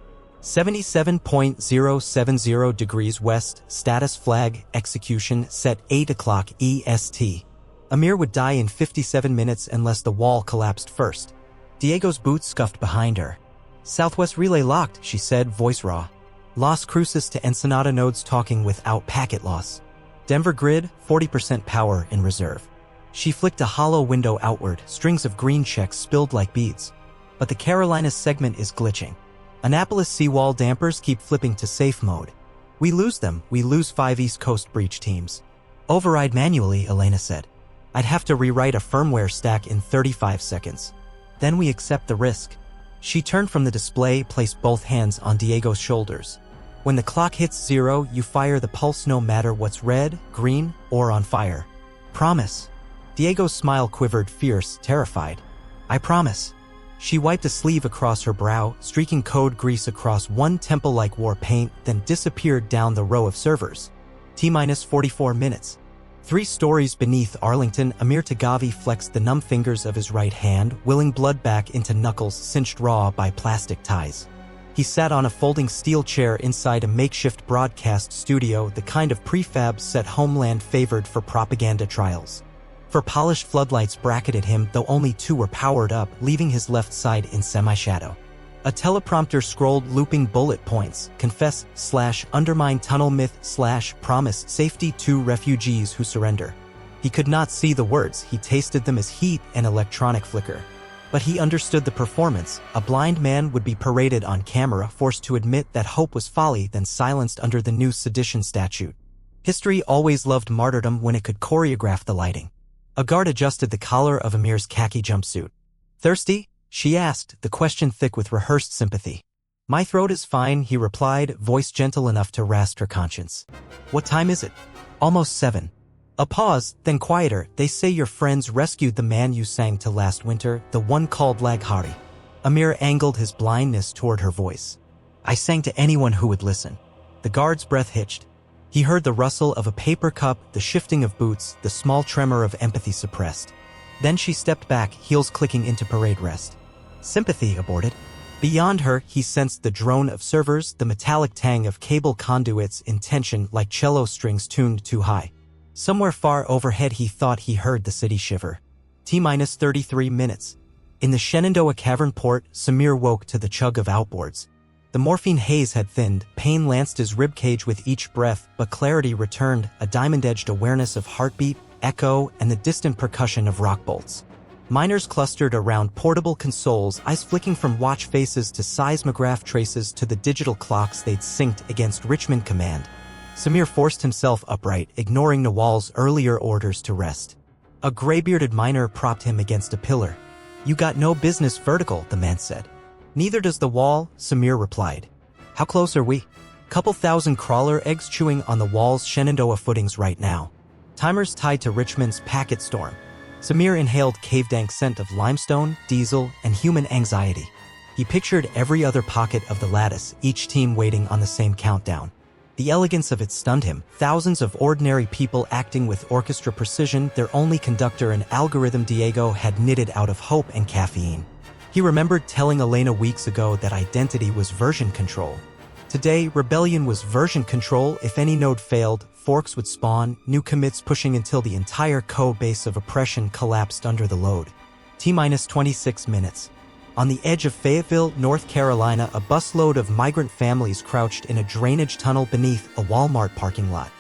77.070 degrees west, status flag, execution set 8 o'clock EST. Amir would die in 57 minutes unless the wall collapsed first. Diego's boots scuffed behind her. Southwest relay locked, she said, voice raw. Las Cruces to Ensenada nodes talking without packet loss. Denver grid, 40% power in reserve. She flicked a hollow window outward, strings of green checks spilled like beads. But the Carolinas segment is glitching. Annapolis seawall dampers keep flipping to safe mode. We lose them, we lose 5 East Coast breach teams. Override manually, Elena said. I'd have to rewrite a firmware stack in 35 seconds. Then we accept the risk. She turned from the display, placed both hands on Diego's shoulders. When the clock hits 0, you fire the pulse no matter what's red, green, or on fire. Promise. Diego's smile quivered, fierce, terrified. I promise. She wiped a sleeve across her brow, streaking code grease across one temple like war paint, then disappeared down the row of servers. T-minus 44 minutes. 3 stories beneath Arlington, Amir Tagavi flexed the numb fingers of his right hand, willing blood back into knuckles cinched raw by plastic ties. He sat on a folding steel chair inside a makeshift broadcast studio, the kind of prefab set Homeland favored for propaganda trials. For polished floodlights bracketed him, though only 2 were powered up, leaving his left side in semi-shadow. A teleprompter scrolled looping bullet points, confess/undermine tunnel myth/promise safety to refugees who surrender. He could not see the words, he tasted them as heat and electronic flicker. But he understood the performance. A blind man would be paraded on camera, forced to admit that hope was folly, then silenced under the new sedition statute. History always loved martyrdom when it could choreograph the lighting. A guard adjusted the collar of Amir's khaki jumpsuit. Thirsty? She asked, the question thick with rehearsed sympathy. My throat is fine, he replied, voice gentle enough to rasp her conscience. What time is it? Almost 7. A pause, then quieter. They say your friends rescued the man you sang to last winter, the one called Laghari. Amir angled his blindness toward her voice. I sang to anyone who would listen. The guard's breath hitched. He heard the rustle of a paper cup, the shifting of boots, the small tremor of empathy suppressed. Then she stepped back, heels clicking into parade rest. Sympathy aborted. Beyond her, he sensed the drone of servers, the metallic tang of cable conduits in tension like cello strings tuned too high. Somewhere far overhead he thought he heard the city shiver. T-minus 33 minutes. In the Shenandoah Cavern port, Samir woke to the chug of outboards. The morphine haze had thinned, pain lanced his ribcage with each breath, but clarity returned, a diamond-edged awareness of heartbeat, echo, and the distant percussion of rock bolts. Miners clustered around portable consoles, eyes flicking from watch faces to seismograph traces to the digital clocks they'd synced against Richmond Command. Samir forced himself upright, ignoring Nawal's earlier orders to rest. A gray-bearded miner propped him against a pillar. You got no business vertical, the man said. Neither does the wall, Samir replied. How close are we? Couple thousand crawler eggs chewing on the wall's Shenandoah footings right now. Timers tied to Richmond's packet storm. Samir inhaled cave-dank scent of limestone, diesel, and human anxiety. He pictured every other pocket of the lattice, each team waiting on the same countdown. The elegance of it stunned him, thousands of ordinary people acting with orchestra precision, their only conductor an algorithm Diego had knitted out of hope and caffeine. He remembered telling Elena weeks ago that identity was version control. Today, rebellion was version control. If any node failed, forks would spawn, new commits pushing until the entire code base of oppression collapsed under the load. T-minus 26 minutes. On the edge of Fayetteville, North Carolina, a busload of migrant families crouched in a drainage tunnel beneath a Walmart parking lot.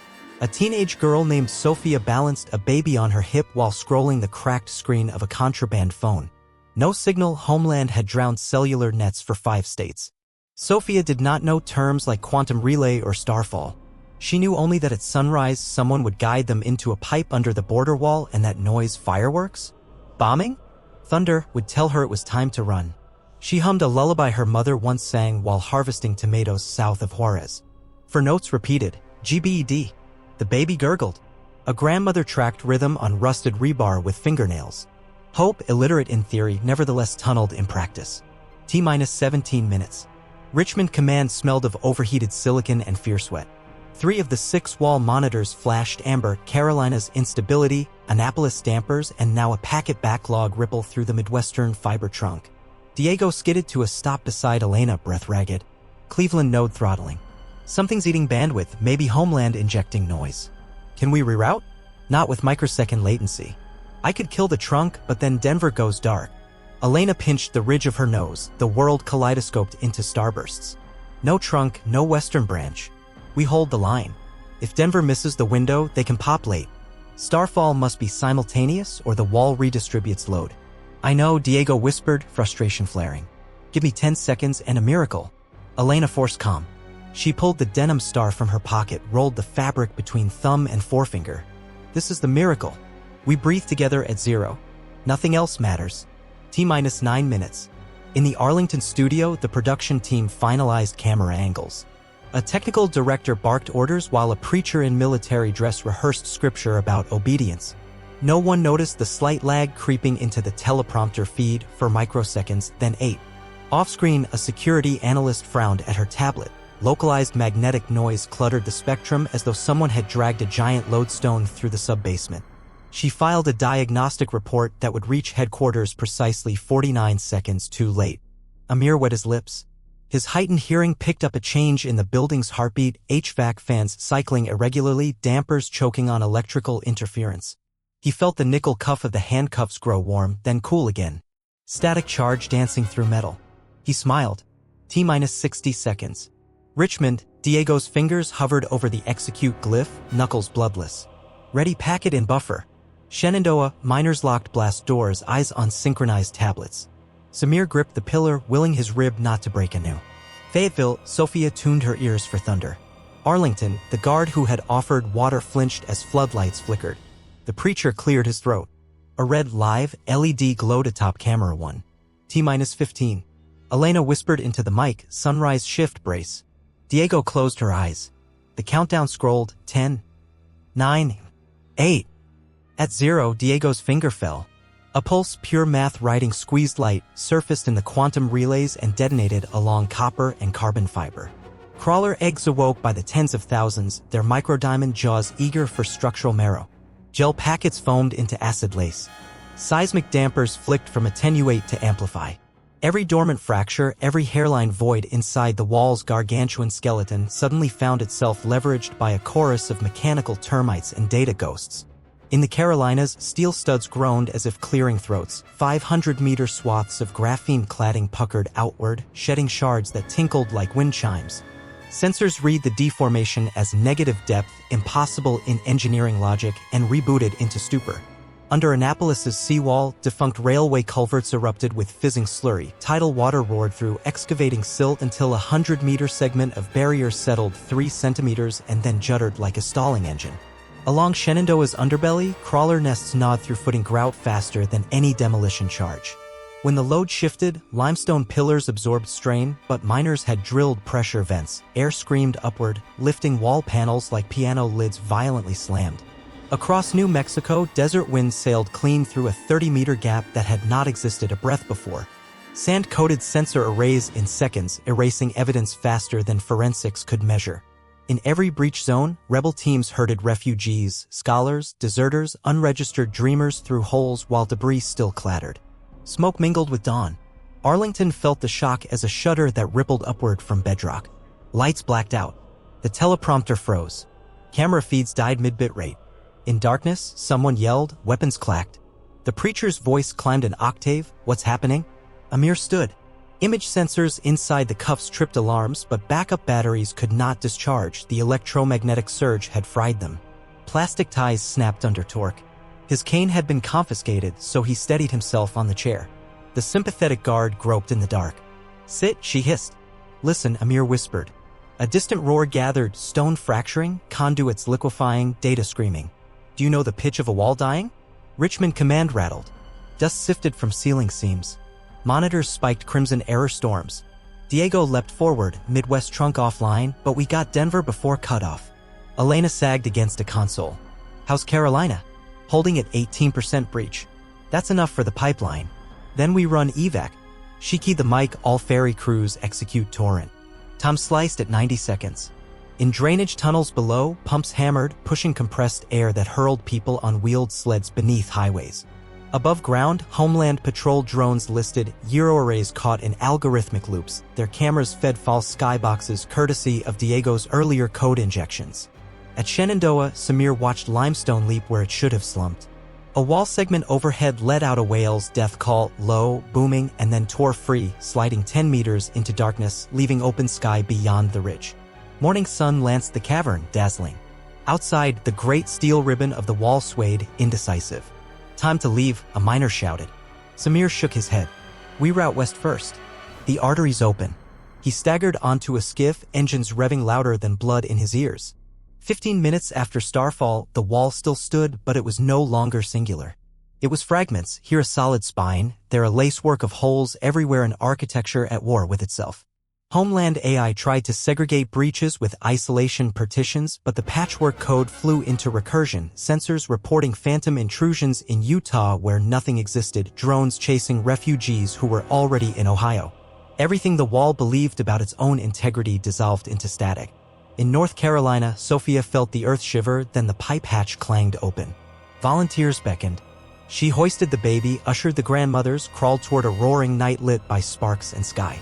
A teenage girl named Sophia balanced a baby on her hip while scrolling the cracked screen of a contraband phone. No signal, Homeland had drowned cellular nets for 5 states. Sophia did not know terms like quantum relay or starfall. She knew only that at sunrise someone would guide them into a pipe under the border wall and that noise fireworks? Bombing? Thunder would tell her it was time to run. She hummed a lullaby her mother once sang while harvesting tomatoes south of Juarez. For notes repeated, GBED. The baby gurgled. A grandmother tracked rhythm on rusted rebar with fingernails. Hope, illiterate in theory, nevertheless tunneled in practice. T-minus 17 minutes. Richmond Command smelled of overheated silicon and fear sweat. 3 of the 6 wall monitors flashed amber, Carolina's instability, Annapolis dampers, and now a packet backlog ripple through the Midwestern fiber trunk. Diego skidded to a stop beside Elena, breath ragged. Cleveland node throttling. Something's eating bandwidth, maybe Homeland injecting noise. Can we reroute? Not with microsecond latency. I could kill the trunk, but then Denver goes dark. Elena pinched the ridge of her nose, the world kaleidoscoped into starbursts. No trunk, no western branch. We hold the line. If Denver misses the window, they can pop late. Starfall must be simultaneous or the wall redistributes load. I know, Diego whispered, frustration flaring. Give me 10 seconds and a miracle. Elena forced calm. She pulled the denim star from her pocket, rolled the fabric between thumb and forefinger. This is the miracle. We breathe together at 0. Nothing else matters. T-minus 9 minutes. In the Arlington studio, the production team finalized camera angles. A technical director barked orders while a preacher in military dress rehearsed scripture about obedience. No one noticed the slight lag creeping into the teleprompter feed for microseconds, then 8. Off-screen, a security analyst frowned at her tablet. Localized magnetic noise cluttered the spectrum as though someone had dragged a giant lodestone through the sub-basement. She filed a diagnostic report that would reach headquarters precisely 49 seconds too late. Amir wet his lips. His heightened hearing picked up a change in the building's heartbeat, HVAC fans cycling irregularly, dampers choking on electrical interference. He felt the nickel cuff of the handcuffs grow warm, then cool again. Static charge dancing through metal. He smiled. T-minus 60 seconds. Richmond, Diego's fingers hovered over the execute glyph, knuckles bloodless. Ready packet in buffer. Shenandoah, miners locked blast doors, eyes on synchronized tablets. Samir gripped the pillar, willing his rib not to break anew. Fayetteville, Sophia tuned her ears for thunder. Arlington, the guard who had offered water flinched as floodlights flickered. The preacher cleared his throat. A red live LED glowed atop camera 1. T-minus 15. Elena whispered into the mic, sunrise shift brace. Diego closed her eyes. The countdown scrolled, 10, 9, 8. At 0, Diego's finger fell. A pulse, pure math writing squeezed light, surfaced in the quantum relays and detonated along copper and carbon fiber. Crawler eggs awoke by the tens of thousands, their microdiamond jaws eager for structural marrow. Gel packets foamed into acid lace. Seismic dampers flicked from attenuate to amplify. Every dormant fracture, every hairline void inside the wall's gargantuan skeleton suddenly found itself leveraged by a chorus of mechanical termites and data ghosts. In the Carolinas, steel studs groaned as if clearing throats. 500-meter swaths of graphene cladding puckered outward, shedding shards that tinkled like wind chimes. Sensors read the deformation as negative depth, impossible in engineering logic, and rebooted into stupor. Under Annapolis's seawall, defunct railway culverts erupted with fizzing slurry. Tidal water roared through excavating silt until a 100-meter segment of barrier settled 3 centimeters and then juddered like a stalling engine. Along Shenandoah's underbelly, crawler nests gnawed through footing grout faster than any demolition charge. When the load shifted, limestone pillars absorbed strain, but miners had drilled pressure vents. Air screamed upward, lifting wall panels like piano lids violently slammed. Across New Mexico, desert winds sailed clean through a 30-meter gap that had not existed a breath before. Sand-coated sensor arrays in seconds, erasing evidence faster than forensics could measure. In every breach zone, rebel teams herded refugees, scholars, deserters, unregistered dreamers through holes while debris still clattered. Smoke mingled with dawn. Arlington felt the shock as a shudder that rippled upward from bedrock. Lights blacked out. The teleprompter froze. Camera feeds died mid-bit rate. In darkness, someone yelled, weapons clacked. The preacher's voice climbed an octave. What's happening? Amir stood. Image sensors inside the cuffs tripped alarms, but backup batteries could not discharge. The electromagnetic surge had fried them. Plastic ties snapped under torque. His cane had been confiscated, so he steadied himself on the chair. The sympathetic guard groped in the dark. Sit, she hissed. Listen, Amir whispered. A distant roar gathered, stone fracturing, conduits liquefying, data screaming. Do you know the pitch of a wall dying? Richmond command rattled. Dust sifted from ceiling seams. Monitors spiked crimson error storms. Diego leapt forward, Midwest trunk offline, but we got Denver before cutoff. Elena sagged against a console. How's Carolina? Holding at 18% breach. That's enough for the pipeline. Then we run evac. She keyed the mic, all ferry crews execute torrent. Tom sliced at 90 seconds. In drainage tunnels below, pumps hammered, pushing compressed air that hurled people on wheeled sleds beneath highways. Above ground, Homeland Patrol drones listed, gyro arrays caught in algorithmic loops. Their cameras fed false skyboxes courtesy of Diego's earlier code injections. At Shenandoah, Samir watched limestone leap where it should have slumped. A wall segment overhead let out a whale's death call, low, booming, and then tore free, sliding 10 meters into darkness, leaving open sky beyond the ridge. Morning sun lanced the cavern, dazzling. Outside, the great steel ribbon of the wall swayed, indecisive. Time to leave, a miner shouted. Samir shook his head. We route west first. The arteries open. He staggered onto a skiff, engines revving louder than blood in his ears. 15 minutes after starfall, the wall still stood, but it was no longer singular. It was fragments, here a solid spine, there a lacework of holes everywhere, an architecture at war with itself. Homeland AI tried to segregate breaches with isolation partitions, but the patchwork code flew into recursion, sensors reporting phantom intrusions in Utah where nothing existed, drones chasing refugees who were already in Ohio. Everything the wall believed about its own integrity dissolved into static. In North Carolina, Sophia felt the earth shiver, then the pipe hatch clanged open. Volunteers beckoned. She hoisted the baby, ushered the grandmothers, crawled toward a roaring night lit by sparks and sky.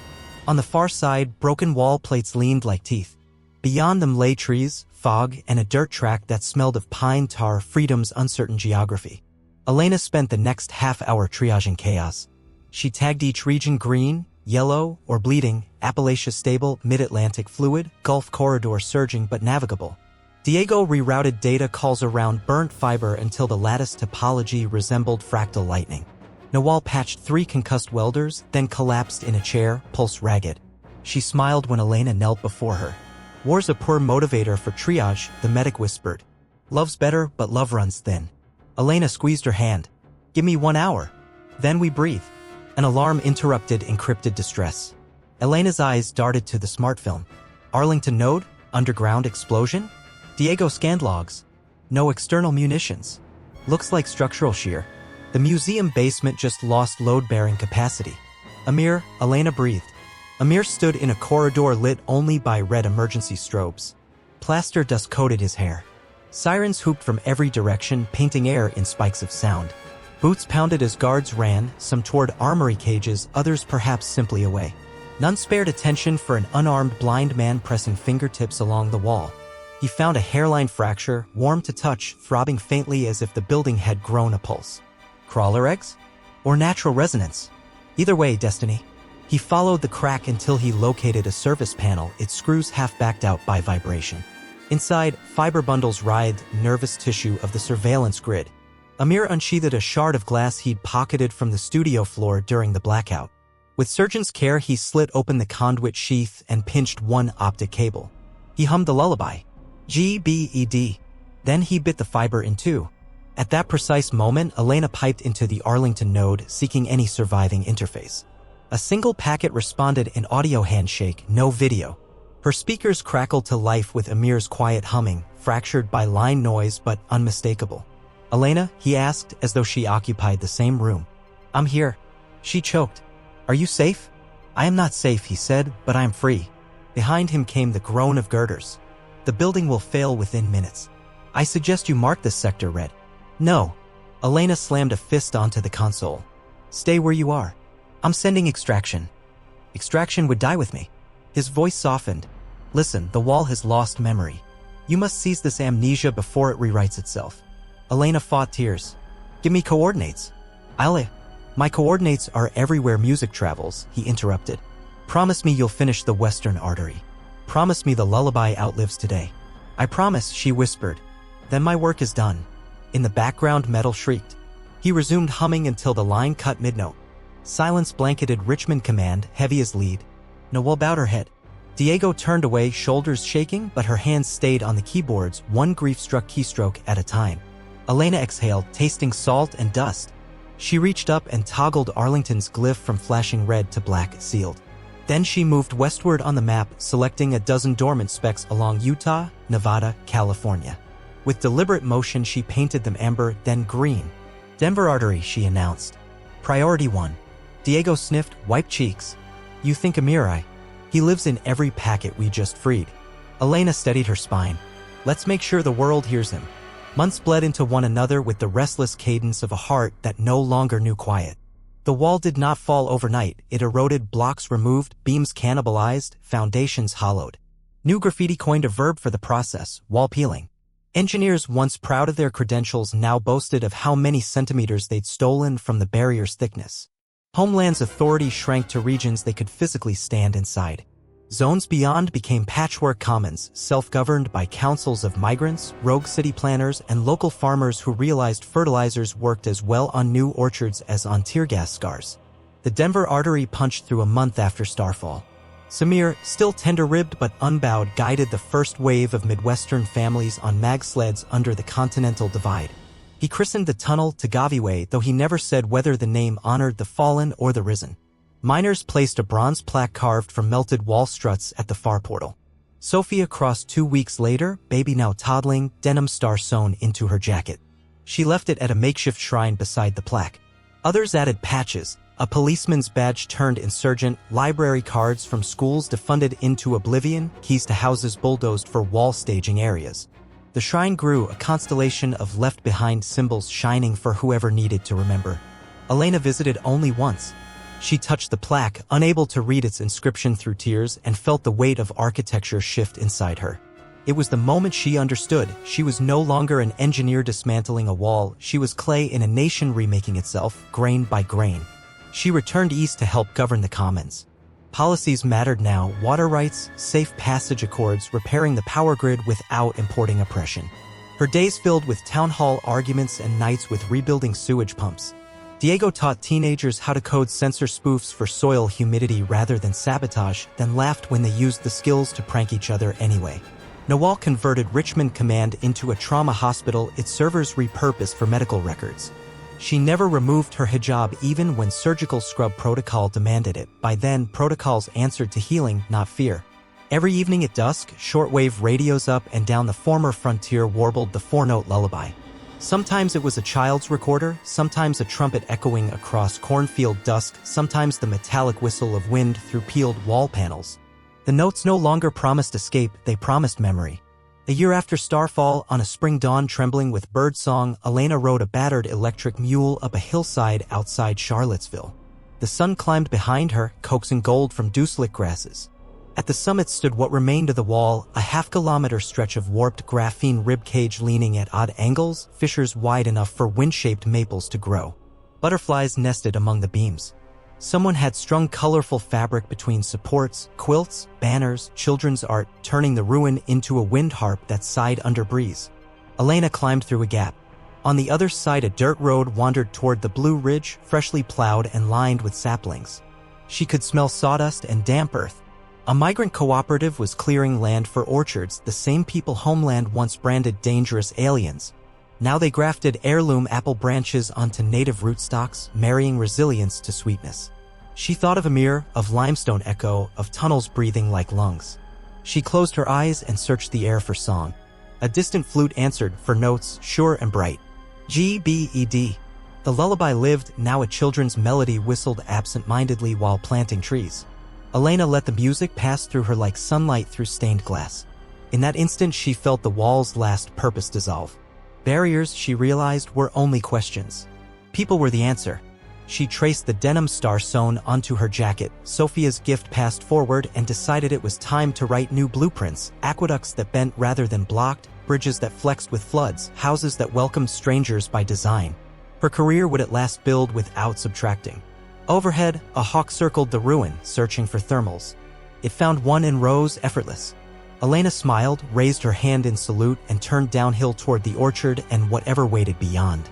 On the far side, broken wall plates leaned like teeth. Beyond them lay trees, fog, and a dirt track that smelled of pine tar, freedom's uncertain geography. Elena spent the next half-hour triaging chaos. She tagged each region green, yellow, or bleeding, Appalachia stable, mid-Atlantic fluid, Gulf corridor surging but navigable. Diego rerouted data calls around burnt fiber until the lattice topology resembled fractal lightning. Nawal patched 3 concussed welders, then collapsed in a chair, pulse ragged. She smiled when Elena knelt before her. War's a poor motivator for triage, the medic whispered. Love's better, but love runs thin. Elena squeezed her hand. Give me 1 hour. Then we breathe. An alarm interrupted encrypted distress. Elena's eyes darted to the smartfilm. Arlington node? Underground explosion? Diego scanned logs. No external munitions. Looks like structural shear. The museum basement just lost load-bearing capacity. Amir, Elena breathed. Amir stood in a corridor lit only by red emergency strobes. Plaster dust coated his hair. Sirens hooped from every direction, painting air in spikes of sound. Boots pounded as guards ran, some toward armory cages, others perhaps simply away. None spared attention for an unarmed blind man pressing fingertips along the wall. He found a hairline fracture, warm to touch, throbbing faintly as if the building had grown a pulse. Crawler eggs? Or natural resonance? Either way, destiny. He followed the crack until he located a service panel, its screws half backed out by vibration. Inside, fiber bundles writhed nervous tissue of the surveillance grid. Amir unsheathed a shard of glass he'd pocketed from the studio floor during the blackout. With surgeon's care, he slit open the conduit sheath and pinched one optic cable. He hummed the lullaby. GBED. Then he bit the fiber in two. At that precise moment, Elena piped into the Arlington node, seeking any surviving interface. A single packet responded, an audio handshake, no video. Her speakers crackled to life with Amir's quiet humming, fractured by line noise but unmistakable. Elena, he asked, as though she occupied the same room. I'm here. She choked. Are you safe? I am not safe, he said, but I am free. Behind him came the groan of girders. The building will fail within minutes. I suggest you mark this sector red. No. Elena slammed a fist onto the console. Stay where you are. I'm sending extraction. Extraction would die with me. His voice softened. Listen, the wall has lost memory. You must seize this amnesia before it rewrites itself. Elena fought tears. Give me coordinates. My coordinates are everywhere music travels, he interrupted. Promise me you'll finish the Western Artery. Promise me the lullaby outlives today. I promise, she whispered. Then my work is done. In the background, metal shrieked. He resumed humming until the line cut mid-note. Silence blanketed Richmond Command, heavy as lead. Noelle bowed her head. Diego turned away, shoulders shaking, but her hands stayed on the keyboards, one grief-struck keystroke at a time. Elena exhaled, tasting salt and dust. She reached up and toggled Arlington's glyph from flashing red to black, sealed. Then she moved westward on the map, selecting a dozen dormant specks along Utah, Nevada, California. With deliberate motion, she painted them amber, then green. Denver Artery, she announced. Priority 1. Diego sniffed, wiped cheeks. You think Amir? He lives in every packet we just freed. Elena steadied her spine. Let's make sure the world hears him. Months bled into one another with the restless cadence of a heart that no longer knew quiet. The wall did not fall overnight. It eroded, blocks removed, beams cannibalized, foundations hollowed. New graffiti coined a verb for the process, wall peeling. Engineers once proud of their credentials now boasted of how many centimeters they'd stolen from the barrier's thickness. Homeland's authority shrank to regions they could physically stand inside. Zones beyond became patchwork commons, self-governed by councils of migrants, rogue city planners, and local farmers who realized fertilizers worked as well on new orchards as on tear gas scars. The Denver Artery punched through a month after Starfall. Samir, still tender-ribbed but unbowed, guided the first wave of Midwestern families on mag sleds under the Continental Divide. He christened the tunnel Tagavi Way, though he never said whether the name honored the fallen or the risen. Miners placed a bronze plaque carved from melted wall struts at the far portal. Sophia crossed 2 weeks later, baby now toddling, denim star sewn into her jacket. She left it at a makeshift shrine beside the plaque. Others added patches, a policeman's badge turned insurgent, library cards from schools defunded into oblivion, keys to houses bulldozed for wall staging areas. The shrine grew, a constellation of left-behind symbols shining for whoever needed to remember. Elena visited only once. She touched the plaque, unable to read its inscription through tears, and felt the weight of architecture shift inside her. It was the moment she understood. She was no longer an engineer dismantling a wall. She was clay in a nation remaking itself, grain by grain. She returned east to help govern the commons. Policies mattered now: water rights, safe passage accords, repairing the power grid without importing oppression. Her days filled with town hall arguments and nights with rebuilding sewage pumps. Diego taught teenagers how to code sensor spoofs for soil humidity rather than sabotage, then laughed when they used the skills to prank each other anyway. Noelle converted Richmond Command into a trauma hospital, its servers repurposed for medical records. She never removed her hijab even when surgical scrub protocol demanded it. By then, protocols answered to healing, not fear. Every evening at dusk, shortwave radios up and down the former frontier warbled the four-note lullaby. Sometimes it was a child's recorder, sometimes a trumpet echoing across cornfield dusk, sometimes the metallic whistle of wind through peeled wall panels. The notes no longer promised escape, they promised memory. A year after starfall, on a spring dawn trembling with birdsong, Elena rode a battered electric mule up a hillside outside Charlottesville. The sun climbed behind her, coaxing gold from dewslick grasses. At the summit stood what remained of the wall, a half-kilometer stretch of warped graphene ribcage leaning at odd angles, fissures wide enough for wind-shaped maples to grow. Butterflies nested among the beams. Someone had strung colorful fabric between supports, quilts, banners, children's art, turning the ruin into a wind harp that sighed under breeze. Elena climbed through a gap. On the other side, a dirt road wandered toward the Blue Ridge, freshly plowed and lined with saplings. She could smell sawdust and damp earth. A migrant cooperative was clearing land for orchards, the same people Homeland once branded dangerous aliens. Now they grafted heirloom apple branches onto native rootstocks, marrying resilience to sweetness. She thought of a mirror, of limestone echo, of tunnels breathing like lungs. She closed her eyes and searched the air for song. A distant flute answered, for notes, sure and bright. G-B-E-D. The lullaby lived, now a children's melody whistled absent-mindedly while planting trees. Elena let the music pass through her like sunlight through stained glass. In that instant she felt the wall's last purpose dissolve. Barriers, she realized, were only questions. People were the answer. She traced the denim star sewn onto her jacket, Sophia's gift passed forward, and decided it was time to write new blueprints, aqueducts that bent rather than blocked, bridges that flexed with floods, houses that welcomed strangers by design. Her career would at last build without subtracting. Overhead, a hawk circled the ruin, searching for thermals. It found one and rose effortless. Elena smiled, raised her hand in salute, and turned downhill toward the orchard and whatever waited beyond.